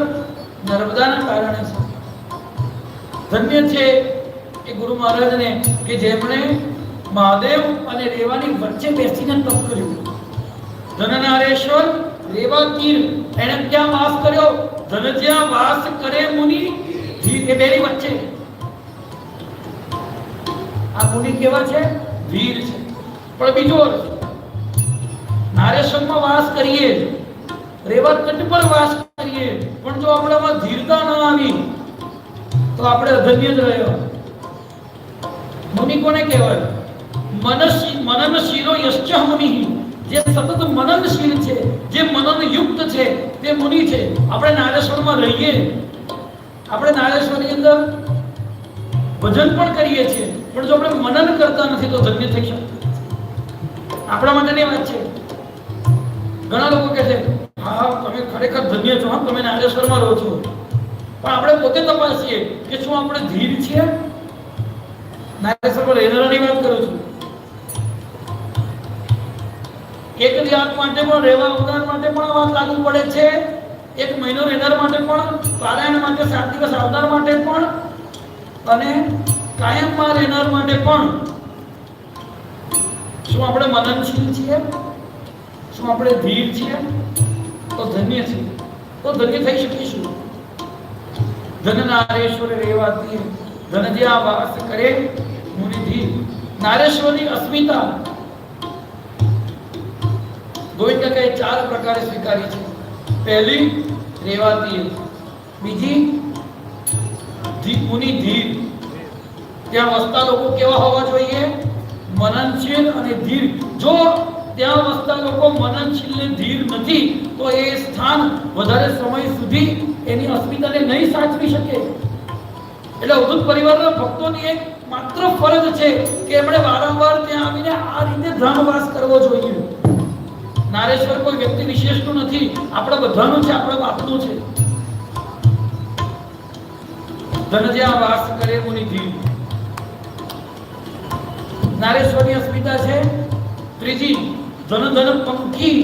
નર્મદાના કારણે છે. ધન્ય છે એ ગુરુ મહારાજને કે જેમણે મહાદેવ અને રેવાની વચ્ચે બેસીને તપ કર્યું. ધનનારેશ્વર રેવા તીર, એને ક્યાં વાસ કર્યો? ધન જ્યાં વાસ કરે મુનિ ધીર, એ બેની વચ્ચે. આ મુનિ કેવા છે? ધીર છે. પણ બીજો અર્થ, નારેશ્વરમાં વાસ કરીએ, રેવા તટ પર વાસ કરીએ, પણ જો આપણામાં ધીરતા ન આવી તો આપણે અધન્ય જ રહ્યો. મુનિ કોને કહેવાય? મનનશીલો યશ્ચ મુનિ. જે સતત મનનશીલ છે, જે મનન યુક્ત છે, તે મુનિ છે. આપણે નારેશ્વરમાં રહીએ, આપણે નારેશ્વરની અંદર ભજન પણ કરીએ છીએ, પણ જો આપણે મનન કરતા નથી તો ધન્ય થઈ શકતું. આપણા માટેની વાત છે. ઘણા લોકો કહે છે હા તમે ખરેખર ધન્ય છો, હા તમે નારેશ્વરમાં રહો છો, પણ આપણે પોતે તપાસીએ કે શું આપણે ધીર છીએ? નારેશ્વરમાં રહેનારાની વાત કરું છું. એક દિવસ માટે પણ રહેવા આવનાર માટે પણ આ વાત લાગુ પડે છે. એક મહિનો રહેનાર માટે પણ, પારાયણ માટે 7 દિવસ આવનાર માટે પણ, અને કાયમમાં રહેનાર માટે પણ. શું આપણે મનનશીલ છીએ? શું આપણે ધીર છીએ? તો ધન્ય છીએ, તો ધન્ય થઈ શકીશું. ધનનારેશ્વર રેવાતી ધન જ્યાં વાસ કરે મુનિ ધીર. નારેશ્વરની અસ્મિતા ગોવિંદ કાકાએ 4 પ્રકારે સ્વીકારી છે. પહેલી રેવાતી, બીજી મુનિ ધીર. ત્યાં વસતા લોકો કેવા હોવા જોઈએ? મનનશીલ અને ધીર. જો ત્યાં વસતા લોકો મનનશીલ ને ધીર નથી તો એ સ્થાન વધારે સમય સુધી એની અસ્મિતાને નહીં સાચવી શકે. એટલે અવધૂત પરિવારના ભક્તોની એક માત્ર ફરજ છે કે એમણે વારંવાર ત્યાં આવીને આ રીતે ધ્યાનવાસ કરવો જોઈએ. નારેશ્વર કોઈ વ્યક્તિ વિશેષનું નથી, આપણા બધાનું છે, આપણા બાપનું છે. ધન જ્યાં વાસ કરે મુનિ જીવ. નારેશ્વરની અસ્મિતા છે ત્રીજી, ધન ધન પંખી.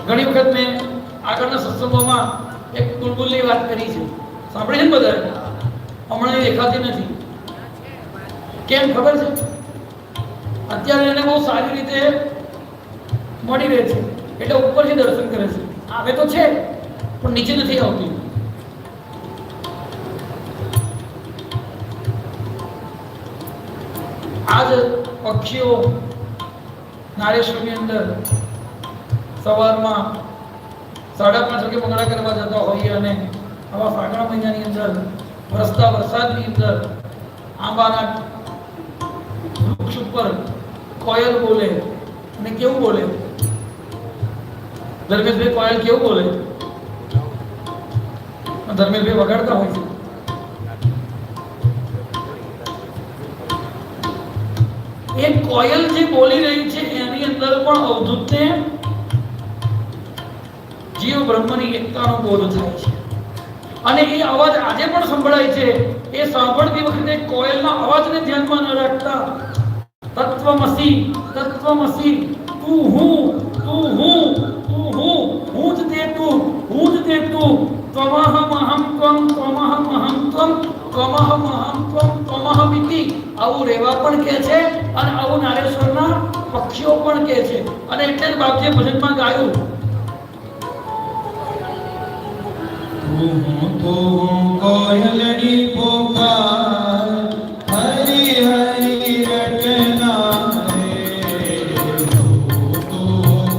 ઘણી વખત મેં આગળના સત્સંગોમાં એક બુલબુલની વાત કરી છે, સાંભળી છે ને બધા? હમણાં એ દેખાતી નથી. કેમ ખબર છે? અત્યારે એને બહુ સારી રીતે મળી રહે છે એટલે ઉપરથી દર્શન કરે છે. આવે તો છે પણ નીચે નથી આવતી. આજ પક્ષીઓ નારેશ્વરની અંદર સવારમાં 5:30 વાગે મંગળા કરવા જતા હોઈએ અને આવા ફાગણ મહિનાની અંદર વરસતા વરસાદની અંદર આંબાના વૃક્ષ ઉપર કોયલ બોલે. અને કેવું બોલે ધર્મેશભાઈ? કોયલ કેવું બોલે? ધર્મેશભાઈ વગાડતા હોય છે. એ કોયલ જે બોલી રહી છે એની અંદર પણ અવધૂતને જીવ બ્રહ્મની એકતાનો બોધ થાય છે. અને એ અવાજ આજે પણ સંભળાય છે. એ સાંભળતી વખતે કોયલના અવાજને ધ્યાનમાં ન રાખતા તત્વમસી તત્વમસી, તું હું, તું હું, તું હું, હું જ તે તું, હું જ તે તું, ત્વમહમ અહમ ત્વમ, ત્વમહમ અહમ ત્વમ, ત્વમહમ અહમ ત્વમ, ત્વમહમ ઇતિ. આવું રેવા પણ કહે છે અને આવું નારેશ્વરના પક્ષીઓ પણ કહે છે. અને એટલે જ બાપજીએ ભજનમાં ગાયું, કોયલની પોકાર હરી હરી રટના રે.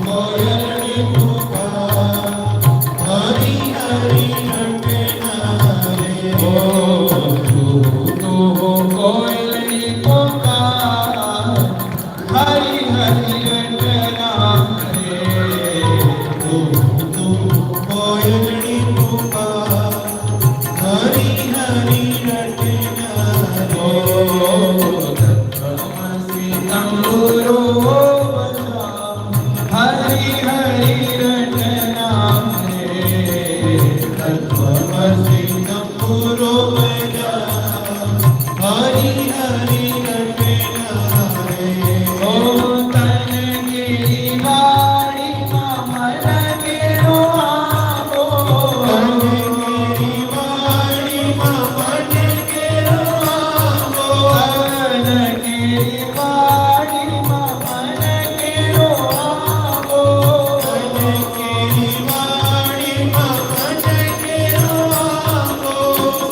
કોયલની પોકાર હરી હરી રટના રે. કોયલની પોકાર હરી હરી રટના રે. કોયલની પોકાર હરી હરી રટના રે. તત્વમસી તંબુરો હરી હરી રટના રે. તત્વમસી તંબુરો હરી હરી રટના રે. ઓ તન ગિરી વાડીમાં મન કેરો આવો. તન ગિરી વાડીમાં મન કેરો આવો. તન ગિરી વાડીમાં મન કેરો આવો. તન ગિરી વાડીમાં મન કેરો આવો.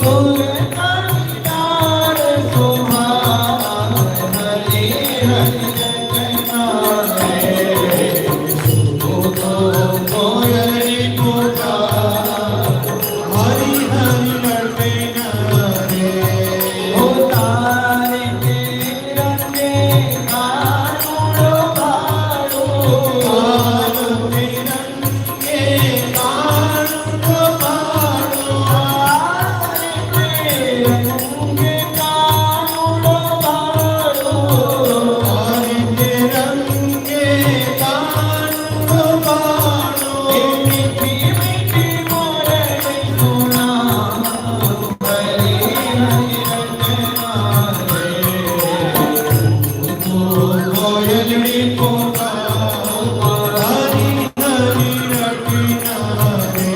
સુરતાની ડાળ સુહાગ હરી હરી રટના રે. કોયલની પોકાર હરી હરી રટના રે. ઓ તારે રંગે કાનુડો ભાડો. તારે રંગે કાનુડો ભાડો. તારે રંગે કાનુડો ભાડો. તારે રંગે કાનુડો ભાડો. મીઠી મીઠી મોરલી સુના હરી હરી રટના રે. કોયલની પોકાર હરી હરી રટના રે.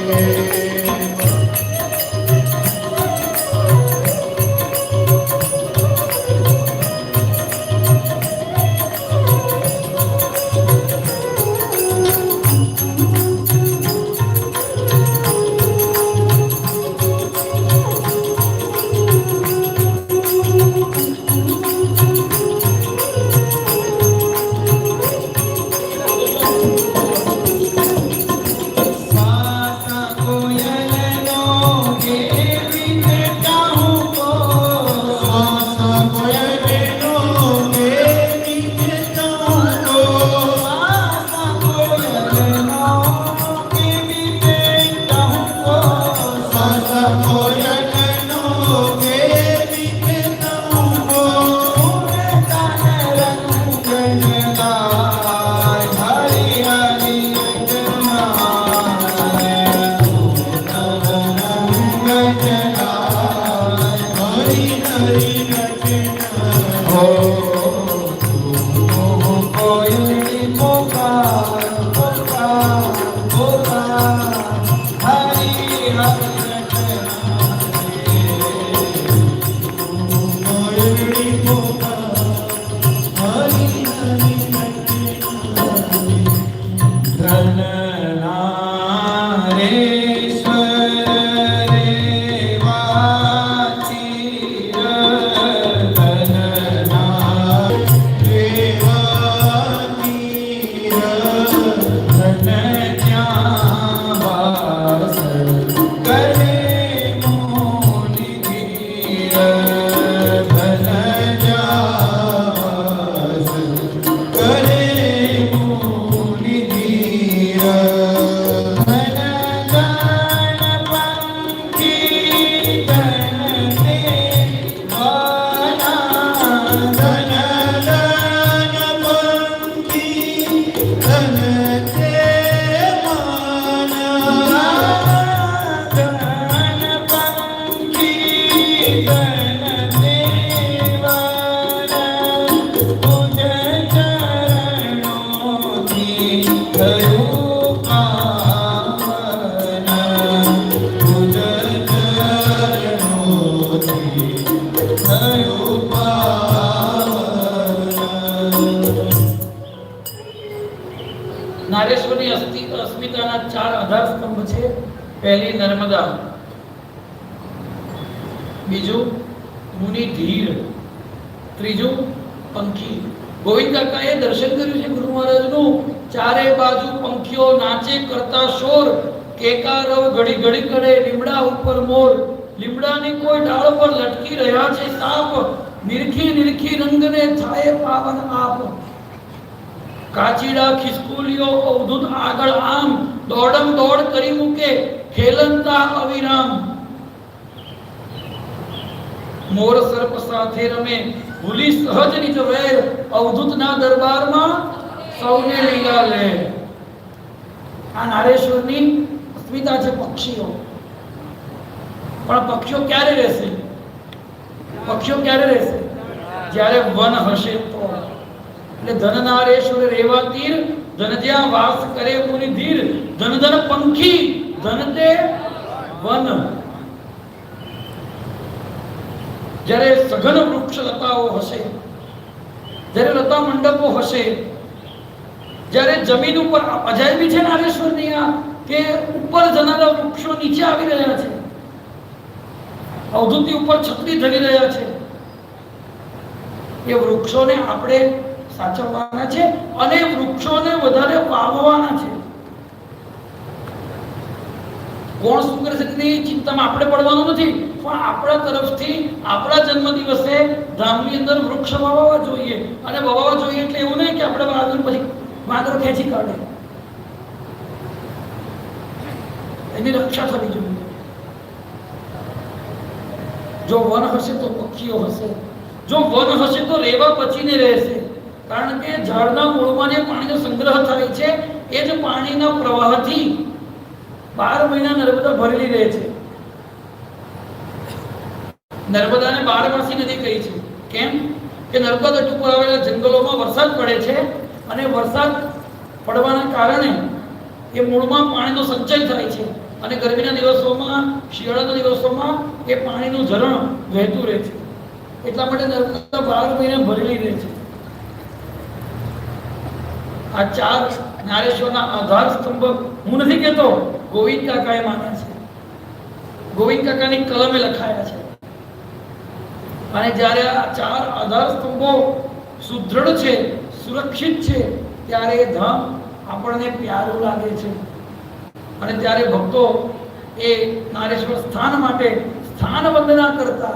સાસા કોયલનો કેવી બેટાઉં કો. સાસા કોયલનો કેવી બેટાઉં કો. સાસા કોયલનો કેવી બેટાઉં કો. સાસા કોયલનો કેવી બેટાઉં કો. સુરતાને રંગ જગાય હરી હરી રટના પહેલી નર્મદા, બીજું મુનિ ધીર, ત્રીજું પંખી. ગોવિંદ કાકાએ દર્શન કર્યું છે ગુરુ મહારાજનું. ચારે બાજુ પંખીઓ નાચે કરતા શોર, કેકારવ ઘડી ઘડી કરે, લીમડા ઉપર મોર, લીમડાની કોઈ ડાળ પર લટકી રહ્યા છે સાપ, નિરખી નિરખી રંગને છાયે પાવન આપ. કાચીડા ખિસકોલીઓ અવધૂત આગળ આમ, દોડમ દોડ કરી મૂકે ખેલંતા અવિરામ. મોર સર્પ સાથે રમે, ભૂલી સહજ નિજ વેર, અવધૂતના દરબારમાં સૌને લીલા લે. આ નારેશ્વરની અસ્મિતા છે પક્ષીઓ. પણ પક્ષીઓ ક્યારે રહેશે? પક્ષીઓ ક્યારે રહેશે? જ્યારે વન હશે તો. એટલે ધન નારેશ્વર રેવા તીર, ધન જ્યાં વાસ કરે મુનિ ધીર, ધન ધન પંખી, ધન તે વન. જ્યારે સઘન વૃક્ષ લતાઓ હશે, જ્યારે લતા મંડપો હશે, જ્યારે જમીન ઉપર અજાયબી છે નારેશ્વરની આ કે ઉપર જનારા વૃક્ષો નીચે આવી રહ્યા છે, અવધૂતની ઉપર છત્રી ધરી રહ્યા છે. એ વૃક્ષોને આપણે સાચવવાના છે અને વૃક્ષોને વધારે વાવવાના છે. કોણ શું કરે છે તેની ચિંતામાં આપણે પડવાનું નથી, પણ આપણા તરફથી આપણા જન્મદિવસે ધામની અંદર વૃક્ષ વાવવા જોઈએ. અને વાવવા જોઈએ એટલે એવું નહીં કે આપણે વાવ્યું પછી વાંદરો ખેંચી કાઢે. એની રક્ષા થવી જોઈએ. જો વન હશે તો પક્ષીઓ હશે, જો વન હશે તો રેવા બચીને રહેશે. કારણ કે ઝાડના મૂળમાં જે પાણીનો સંગ્રહ થાય છે એ જ પાણીના પ્રવાહથી 12 મહિના નર્મદા ભરેલી રહે છે. નર્મદાને 12 નદી કહી છે. કેમ કે નર્મદા તટ ઉપર આવેલા જંગલોમાં વરસાદ પડે છે અને વરસાદ પડવાના કારણે એ મૂળમાં પાણીનો સંચય થાય છે અને ગરમીના દિવસોમાં, શિયાળાના દિવસોમાં એ પાણીનું ઝરણ વહેતું રહે છે. એટલા માટે નર્મદા 12 મહિના ભરેલી રહે છે. આ 4 નારેશ્વરના આધાર સ્તંભ હું નથી કહેતો, ગોવિંદ કાકાએ માન્યા છે, ગોવિંદ કાકાની કલમે લખાયા છે. અને જ્યારે આ 4 આધાર સ્તંભો સુદૃઢ છે, સુરક્ષિત છે, ત્યારે એ ધામ આપણને પ્યારું લાગે છે. અને ત્યારે ભક્તો એ નારેશ્વર સ્થાન માટે સ્થાન વંદના કરતા,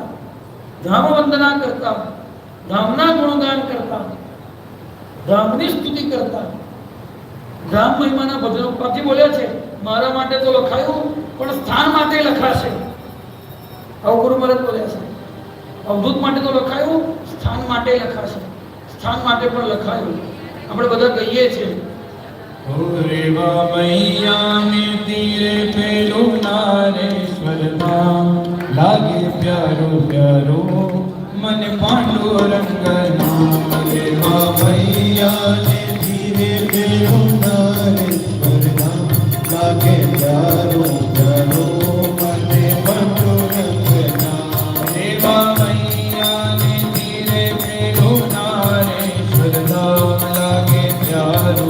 ધામ વંદના કરતા, ધામના ગુણગાન કરતા, ધામની સ્તુતિ કરતા, ધામ મહિમાના ભજનો પાછી બોલ્યા છે. મારા માટે તો લખાયું પણ સ્થાન માટે લખાશે. આવું ગુરુ મહારાજ બોલ્યા છે. અવધૂત માટે તો લખાયું, સ્થાન માટે લખાશે. સ્થાન માટે પણ લખાયું. આપણે બધા કહીએ છીએ રેવા મૈયાને તીરે પેલું નારેશ્વર ધામ, લાગે પ્યારો પ્યારો મને પાંડુરંગ નામ. રેવા મૈયાને તીરે પેલું નારેશ્વર ધામ, લાગે પ્યારો પ્યારો મને પાંડુરંગ નામ. રેવા મૈયાને તીરે પેલું નારેશ્વર ધામ, લાગે પ્યારો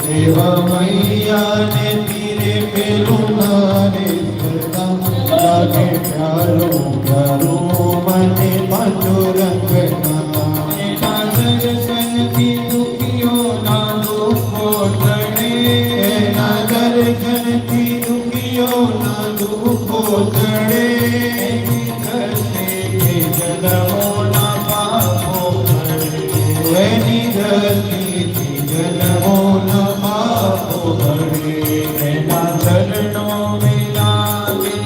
રેવા મૈયાને તીરે પેલું નારેશ્વર ધામ, લાગે પ્યારો પ્યારો મને પાંડુરંગ નામ. એના દર્શનથી દુખીઓના દુઃખો ટળે, એના દર્શનથી દુખીઓના દુઃખો ટળે. એની જન્મોના પાપો ટળે, એની દ્રષ્ટિથી જન્મોના પાપો ટળે. એના ચરણો વિના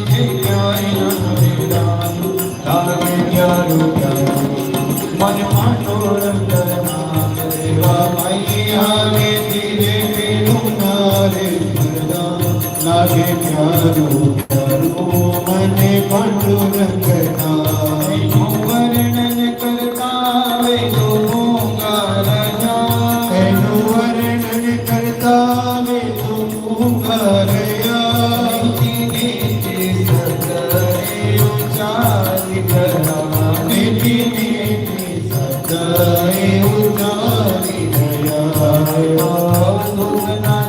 ક્યાંય ન વિરામ, લાગે પ્યારો પ્યારો મને પાંડુરંગ નામ. રેવા મૈયાને તીરે પેલું નારેશ્વર ધામ, લાગે પ્યારો પ્યારો મને પાંડુરંગ નામ. એનું વર્ણન કરતા વેદો મૂંગારયા, એનું વર્ણન કરતા વેદો મૂંગારયા. નીતિ નીતિ સદાય ઉચારી ગયા, નીતિ નીતિ સદાય ઉચારી ગયા. અવધૂતના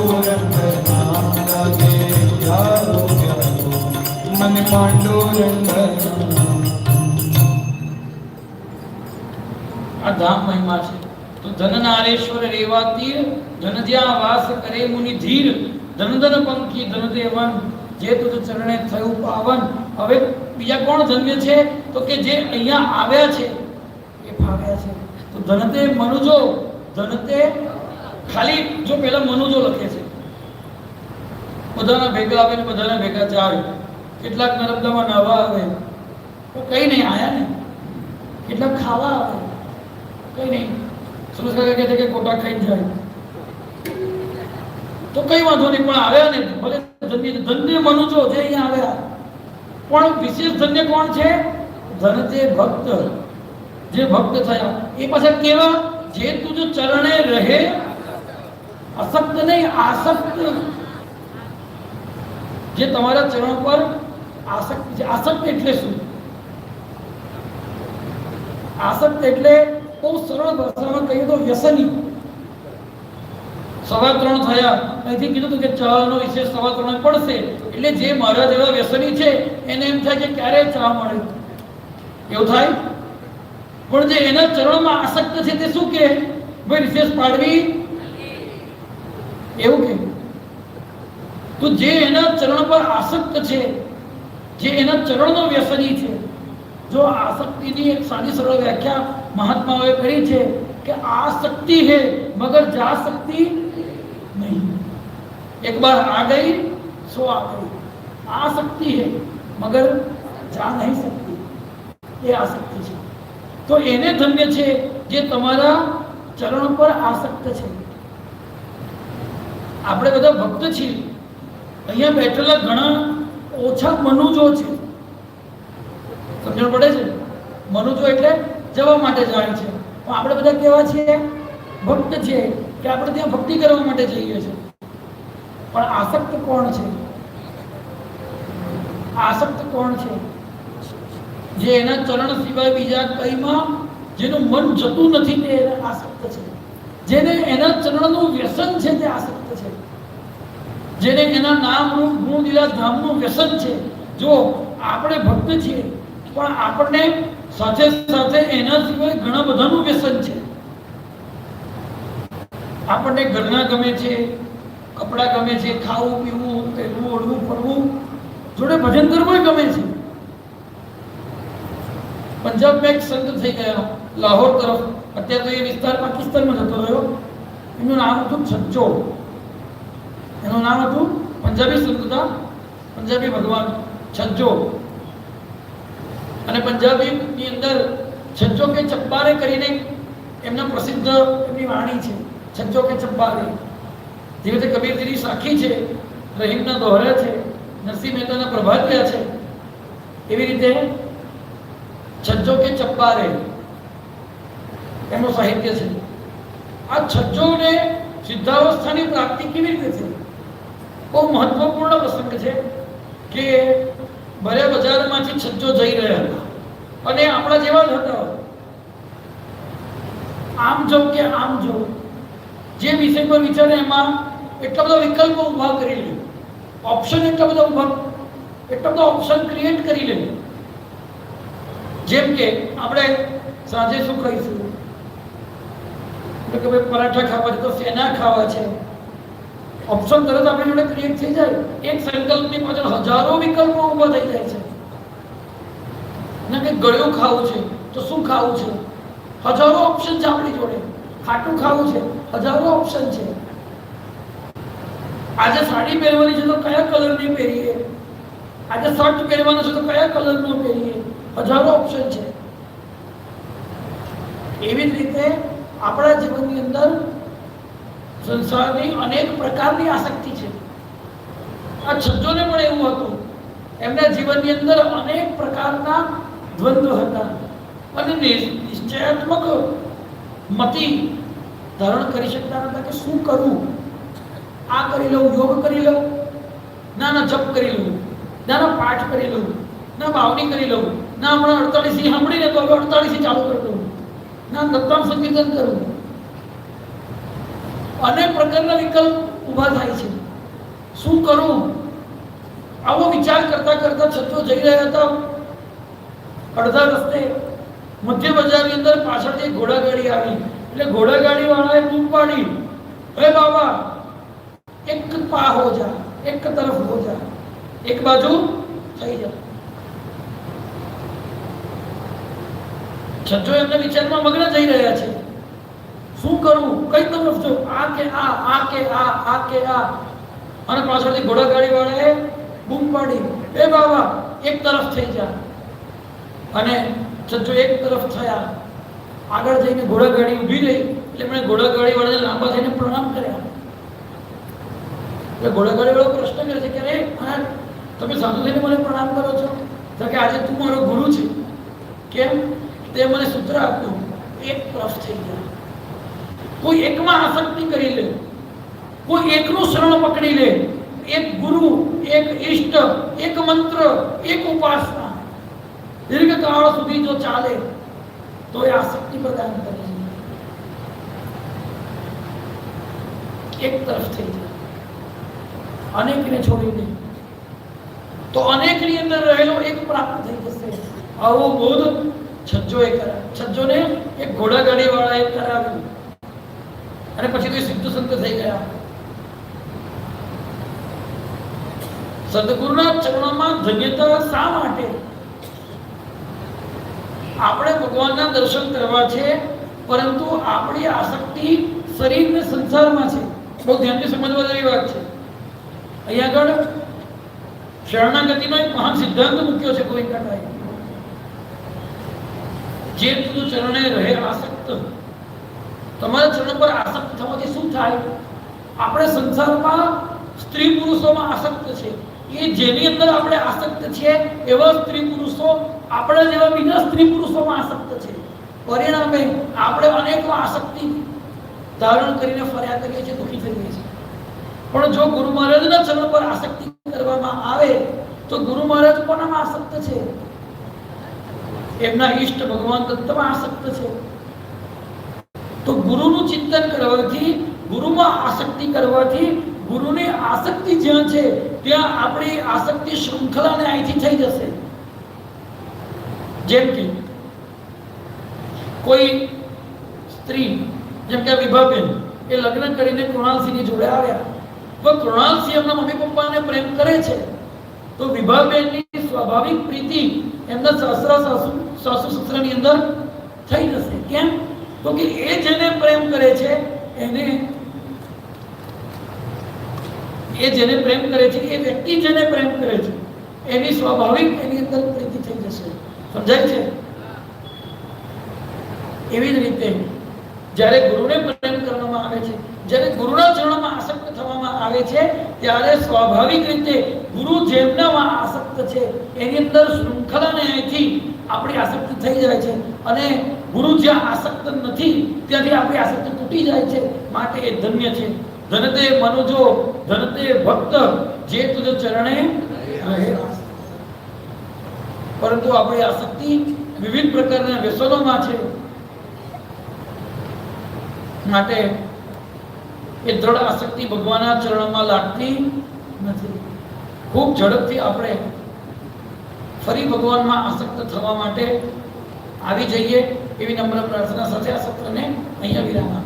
પાંડુરંગ નામ લાગે પ્યારો પ્યારો મને પાંડુરંગ નામ. આ ધામ મહિમા છે. તો ધન નારેશ્વર રેવા તીર ધન જ્યાં વાસ કરે મુનિ ધીર ધન ધન પંખી ધન દેવન જે તુજ ચરણે થયું પાવન. હવે બીજા કોણ ધન્ય છે? તો કે જે અહીંયા આવ્યા છે એ ફાવ્યા છે. તો ધનતે મનુજો, ધનતે ખાલી જો પેલા મનુજો લખે છે, બધાના ભેગા આવે ને બધાના ભેગા જાય. કેટલાક નર્મદામાં નાહવા આવે તો કઈ નહીં આયા ને, કેટલાક ખાવા આવે કઈ નહીં. સુરેશ કાકા કહે છે કે ગોટા ખાઈને જાય તો કઈ વાંધો નહીં, પણ આવ્યા ને ભલે ધન્ય મનુજો જે અહીંયા આવ્યા. પણ વિશેષ ધન્ય કોણ છે? ધનતે ભક્ત, જે ભક્ત થયા. એ પાછા કેવા? જે તુજ ચરણે રહે અસક્ત નહીં આસક્ત, જે તમારા ચરણ પર આસક્ત છે. આસક્ત એટલે શું? આસક્ત એટલે બહુ સરળ ભાષામાં કહીએ તો વ્યસની. 3:15 થયા, અહીંથી કીધું હતું કે ચાનો વિશેષ 3:15 પડશે એટલે જે મારા જેવા વ્યસની છે એને એમ થાય કે ક્યારે ચા મળે એવું થાય. પણ જે એના ચરણમાં આસક્ત છે તે શું કે ભાઈ વિશેષ પાડવી એવું કે. તો જે એના ચરણ પર આસક્ત છે, જે એના ચરણનો વ્યસની છે. જો આસક્તિની એક સાદી સરળ વ્યાખ્યા મહાત્માઓએ કરી છે કે આસક્તિ है मगर जा सकती नहीं. एक बार आ गई सो आ गई. आसक्ति है मगर जा नहीं सकती, ये आसक्ति છે. તો એને ધન્ય છે જે તમારા ચરણ પર આસક્ત છે. આપણે બધા ભક્ત છીએ, અહીંયા બેઠેલા ઘણા ઓછા મનુજો છે. સમજણ પડે છે? મનુજો એટલે જવા માટે જાય છે. પણ આપણે બધા કેવા છીએ? ભક્ત છે કે આપણે ત્યાં ભક્તિ કરવા માટે જઈએ છીએ. પણ આસક્ત કોણ છે? આસક્ત કોણ છે? જે એના ચરણ સિવાય બીજા કઈમાં જેનું મન જતું નથી તે આસક્ત છે. જેને એના ચરણનું વ્યસન છે તે આસક્ત છે. જેને એના નામ રૂપ ગુણ લીલા ધામનું વ્યસન છે. જો આપણે ભક્ત છીએ પણ આપણને સાથે સાથે એના સિવાય ઘણા બધાનું વ્યસન છે. આપણને ઘરના ગમે છે, કપડા ગમે છે, ખાવું પીવું, પહેરવું, ઓઢવું, ફરવું, જોડે ભજન કરવું ગમે છે. પંજાબમાં એક સંત થઈ ગયા લાહોર તરફ, અત્યારે તો એ વિસ્તાર પાકિસ્તાનમાં જતો રહ્યો. એનું નામ હતું છજ્જો. એનું નામ હતું, પંજાબી સંત હતા, પંજાબી ભગવાન છજ્જો. અને પંજાબીની અંદર છજ્જો કે ચબ્બારે કરીને એમના પ્રસિદ્ધ એમની વાણી છે. છજ્જો કે ચબ્બારે, જે રીતે કબીરજીની સાખી છે, રહીમના દોહરા છે, નરસિંહ મહેતાના પ્રભાતિયા છે, એવી રીતે છજ્જો કે ચબ્બારે એમનું સાહિત્ય છે. આ છજ્જોને સિદ્ધાવસ્થાની પ્રાપ્તિ કેવી રીતે થઈ? બહુ મહત્વપૂર્ણ પ્રસંગ છે કે ભરે બજારમાંથી છજ્જો જઈ રહ્યા હતા અને આપણા જેવા જ હતા. આમ જાઉં કે આમ જાઉં, જે વિષય પર વિચારે એમાં એટલા બધા વિકલ્પો ઉભા કરી લે, ઓપ્શન એટલા બધા ઓપ્શન ક્રિએટ કરી લે. જેમ કે આપણે સાંજે શું ખાઈશું, કે ભાઈ પરાઠા ખાવા છે તો શેના ખાવા છે, ઓપ્શન તરત આપણી જોડે ક્રિએટ થઈ જાય. એક સંકલ્પની પાછળ હજારો વિકલ્પો ઉભા થઈ જાય છે. ના કે ગળ્યું ખાવું છે તો શું ખાવું છે, હજારો ઓપ્શન છે આપણી જોડે. ખાટું ખાવું છે, હજારો ઓપ્શન છે. આજે સાડી પહેરવાની છે તો કયા કલરની પહેરીએ, આજે શર્ટ પહેરવાનો છે તો કયા કલરનો પહેરીએ, હજારો ઓપ્શન છે. એવી જ રીતે આપણા જીવનની અંદર સંસારની અનેક પ્રકારની આસક્તિ છે. આ છજ્જોને પણ એવું હતું. એમના જીવનની અંદર અનેક પ્રકારના દ્વંદ્વ હતા અને નિશ્ચયાત્મક મતિ ધારણ કરી શકતા હતા કે શું કરવું. આ કરી લઉં, યોગ કરી લઉં, ના જપ કરી લઉં, ના પાઠ કરી લઉં, ના બાવણી કરી લઉં, ના હમણાં 48 સાંભળીને તો હવે 48 ચાલુ કરી દઉં, ના નતમ સંકીર્તન કરું. અનેક પ્રકારના વિકલ્પ ઊભા થાય છે. શું કરું? આવો વિચાર કરતા કરતા છતો જઈ રહ્યા હતા. અડધા રસ્તે મધ્ય બજારની અંદર પાછળથી ઘોડાગાડી આવી. એટલે ઘોડાગાડી વાળાએ બૂમ પાડી, હે બાબા એક પા હો જા, એક તરફ હો જા, એક બાજુ થઈ જા. છજો એમના વિચારમાં મગ્ન થઈ રહ્યા છે. શું કરવું? કઈ તરફ જો? આ કે આ કે આ કે આ. અને પાછળથી ઘોડાગાડી વાળાએ બૂમ પાડી, એ બાબા એક તરફ થઈ જા. અને છજો એક તરફ થયા. આગળ જઈને ઘોડાગાડી ઊભી રહી. એટલે એમણે ઘોડાગાડી વાળાને લાંબા થઈને પ્રણામ કર્યા. એટલે ઘોડાગાડી વાળો પ્રશ્ન કરે છે કે અરે તમે સાધુ થઈને મને પ્રણામ કરો છો? તો કે આજે તું મારો ગુરુ છે. કેમ? તે મને સૂત્ર આપ્યું, એક તરફ થઈ જાય. કોઈ એકમાં આસક્તિ કરી લે, કોઈ એકનું શરણ પકડી લે, એક ગુરુ, એક ઈષ્ટ, એક મંત્ર, એક ઉપાસના દીર્ઘકાળ સુધી જો ચાલે તો એ આસક્તિ પ્રદાન કરે છે. એક તરફ થઈ જાય, અનેકને છોડીને તો અનેકની અંદર રહેલો એક પ્રાપ્ત થઈ જશે. આવો બોધ છજ્જોએ કરાવ્યો. છજ્જોને એક ઘોડાગાડી વાળાએ કરાવ્યું અને પછી તો સિદ્ધ સંત થઈ ગયા. સદગુરુના ચરણોમાં ધન્યતા શા માટે? આપણે ભગવાનના દર્શન કરવા છે, પરંતુ આપણી આસક્તિ શરીર ને સંસારમાં છે. બહુ ધ્યાનથી સમજવા જેવી વાત છે. અહીંયા આગળ શરણાગતિનો એક મહાન સિદ્ધાંત મૂક્યો છે ગોવિંદકાકાએ. જે તું ચરણે રહે આસક્ત. તમારા ચરણ પર આસક્ત થવાથી શું થાય? આપણે સંસારમાં સ્ત્રી પુરુષોમાં આસક્ત છે. એ જેની અંદર આપણે આસક્ત છે એવા સ્ત્રી પુરુષો આપણા જેવા બીજા સ્ત્રી પુરુષોમાં આસક્ત છે. પરિણામે આપણે અનેકો આસક્તિ ધારણ કરીને ફર્યા કરીએ છીએ, દુઃખી થઈએ છીએ. પણ જો ગુરુ મહારાજના ચરણ પર આસક્તિ કરવામાં આવે તો ગુરુ મહારાજ કોનામાં આસક્ત છે? એમના ઈષ્ટ ભગવાન તત્વમાં આસક્ત છે. તો ગુરુનું ચિંતન કરવાથી, ગુરુમાં આસક્તિ કરવાથી, ગુરુની આસક્તિ જ્યાં છે ત્યાં આપણી આસક્તિ શૃંખલાને અહીંથી થઈ જશે. જેમ કે કોઈ સ્ત્રી, જેમ કે વિભાબેન, એ લગ્ન કરીને કૃણાલસિંહની જોડે આવ્યા. તો કૃણાલસિંહ એમના મમ્મી પપ્પાને પ્રેમ કરે છે, તો વિભાબેનની સ્વાભાવિક પ્રીતિ એમના સાસુ સસરાની અંદર થઈ જશે. કેમ? તો કે એ જેને પ્રેમ કરે છે એ વ્યક્તિ જેને પ્રેમ કરે છે એની સ્વાભાવિક એની અંદર પ્રીતિ થઈ જશે. સમજાય છે? એવી જ રીતે જ્યારે ગુરુને પ્રેમ કરવામાં આવે છે, જ્યારે ગુરુના ચરણોમાં આસક્ત થવામાં આવે છે, ત્યારે સ્વાભાવિક રીતે ગુરુ જેમનામાં આસક્ત છે એની અંદર શૃંખલાને અહીંથી આપણી આસક્તિ થઈ જાય છે. અને ગુરુ જ્યાં આસક્ત નથી ત્યાંથી આપણી આસક્તિ તૂટી જાય છે. માટે એ ધન્ય છે. ધનતે મનુજો ધનતે ભક્ત જે તુજ ચરણે રહે. પરંતુ આપણી આસક્તિ વિવિધ પ્રકારના વ્યસનોમાં છે. માટે એ દ્રઢ આસક્તિ ભગવાનના ચરણોમાં લાગતી નથી. ખૂબ ઝડપથી આપણે ફરી ભગવાનમાં આસક્ત થવા માટે આવી જઈએ એવી નમ્ર પ્રાર્થના સાથે આ સત્રને અહીંયા વિરામ.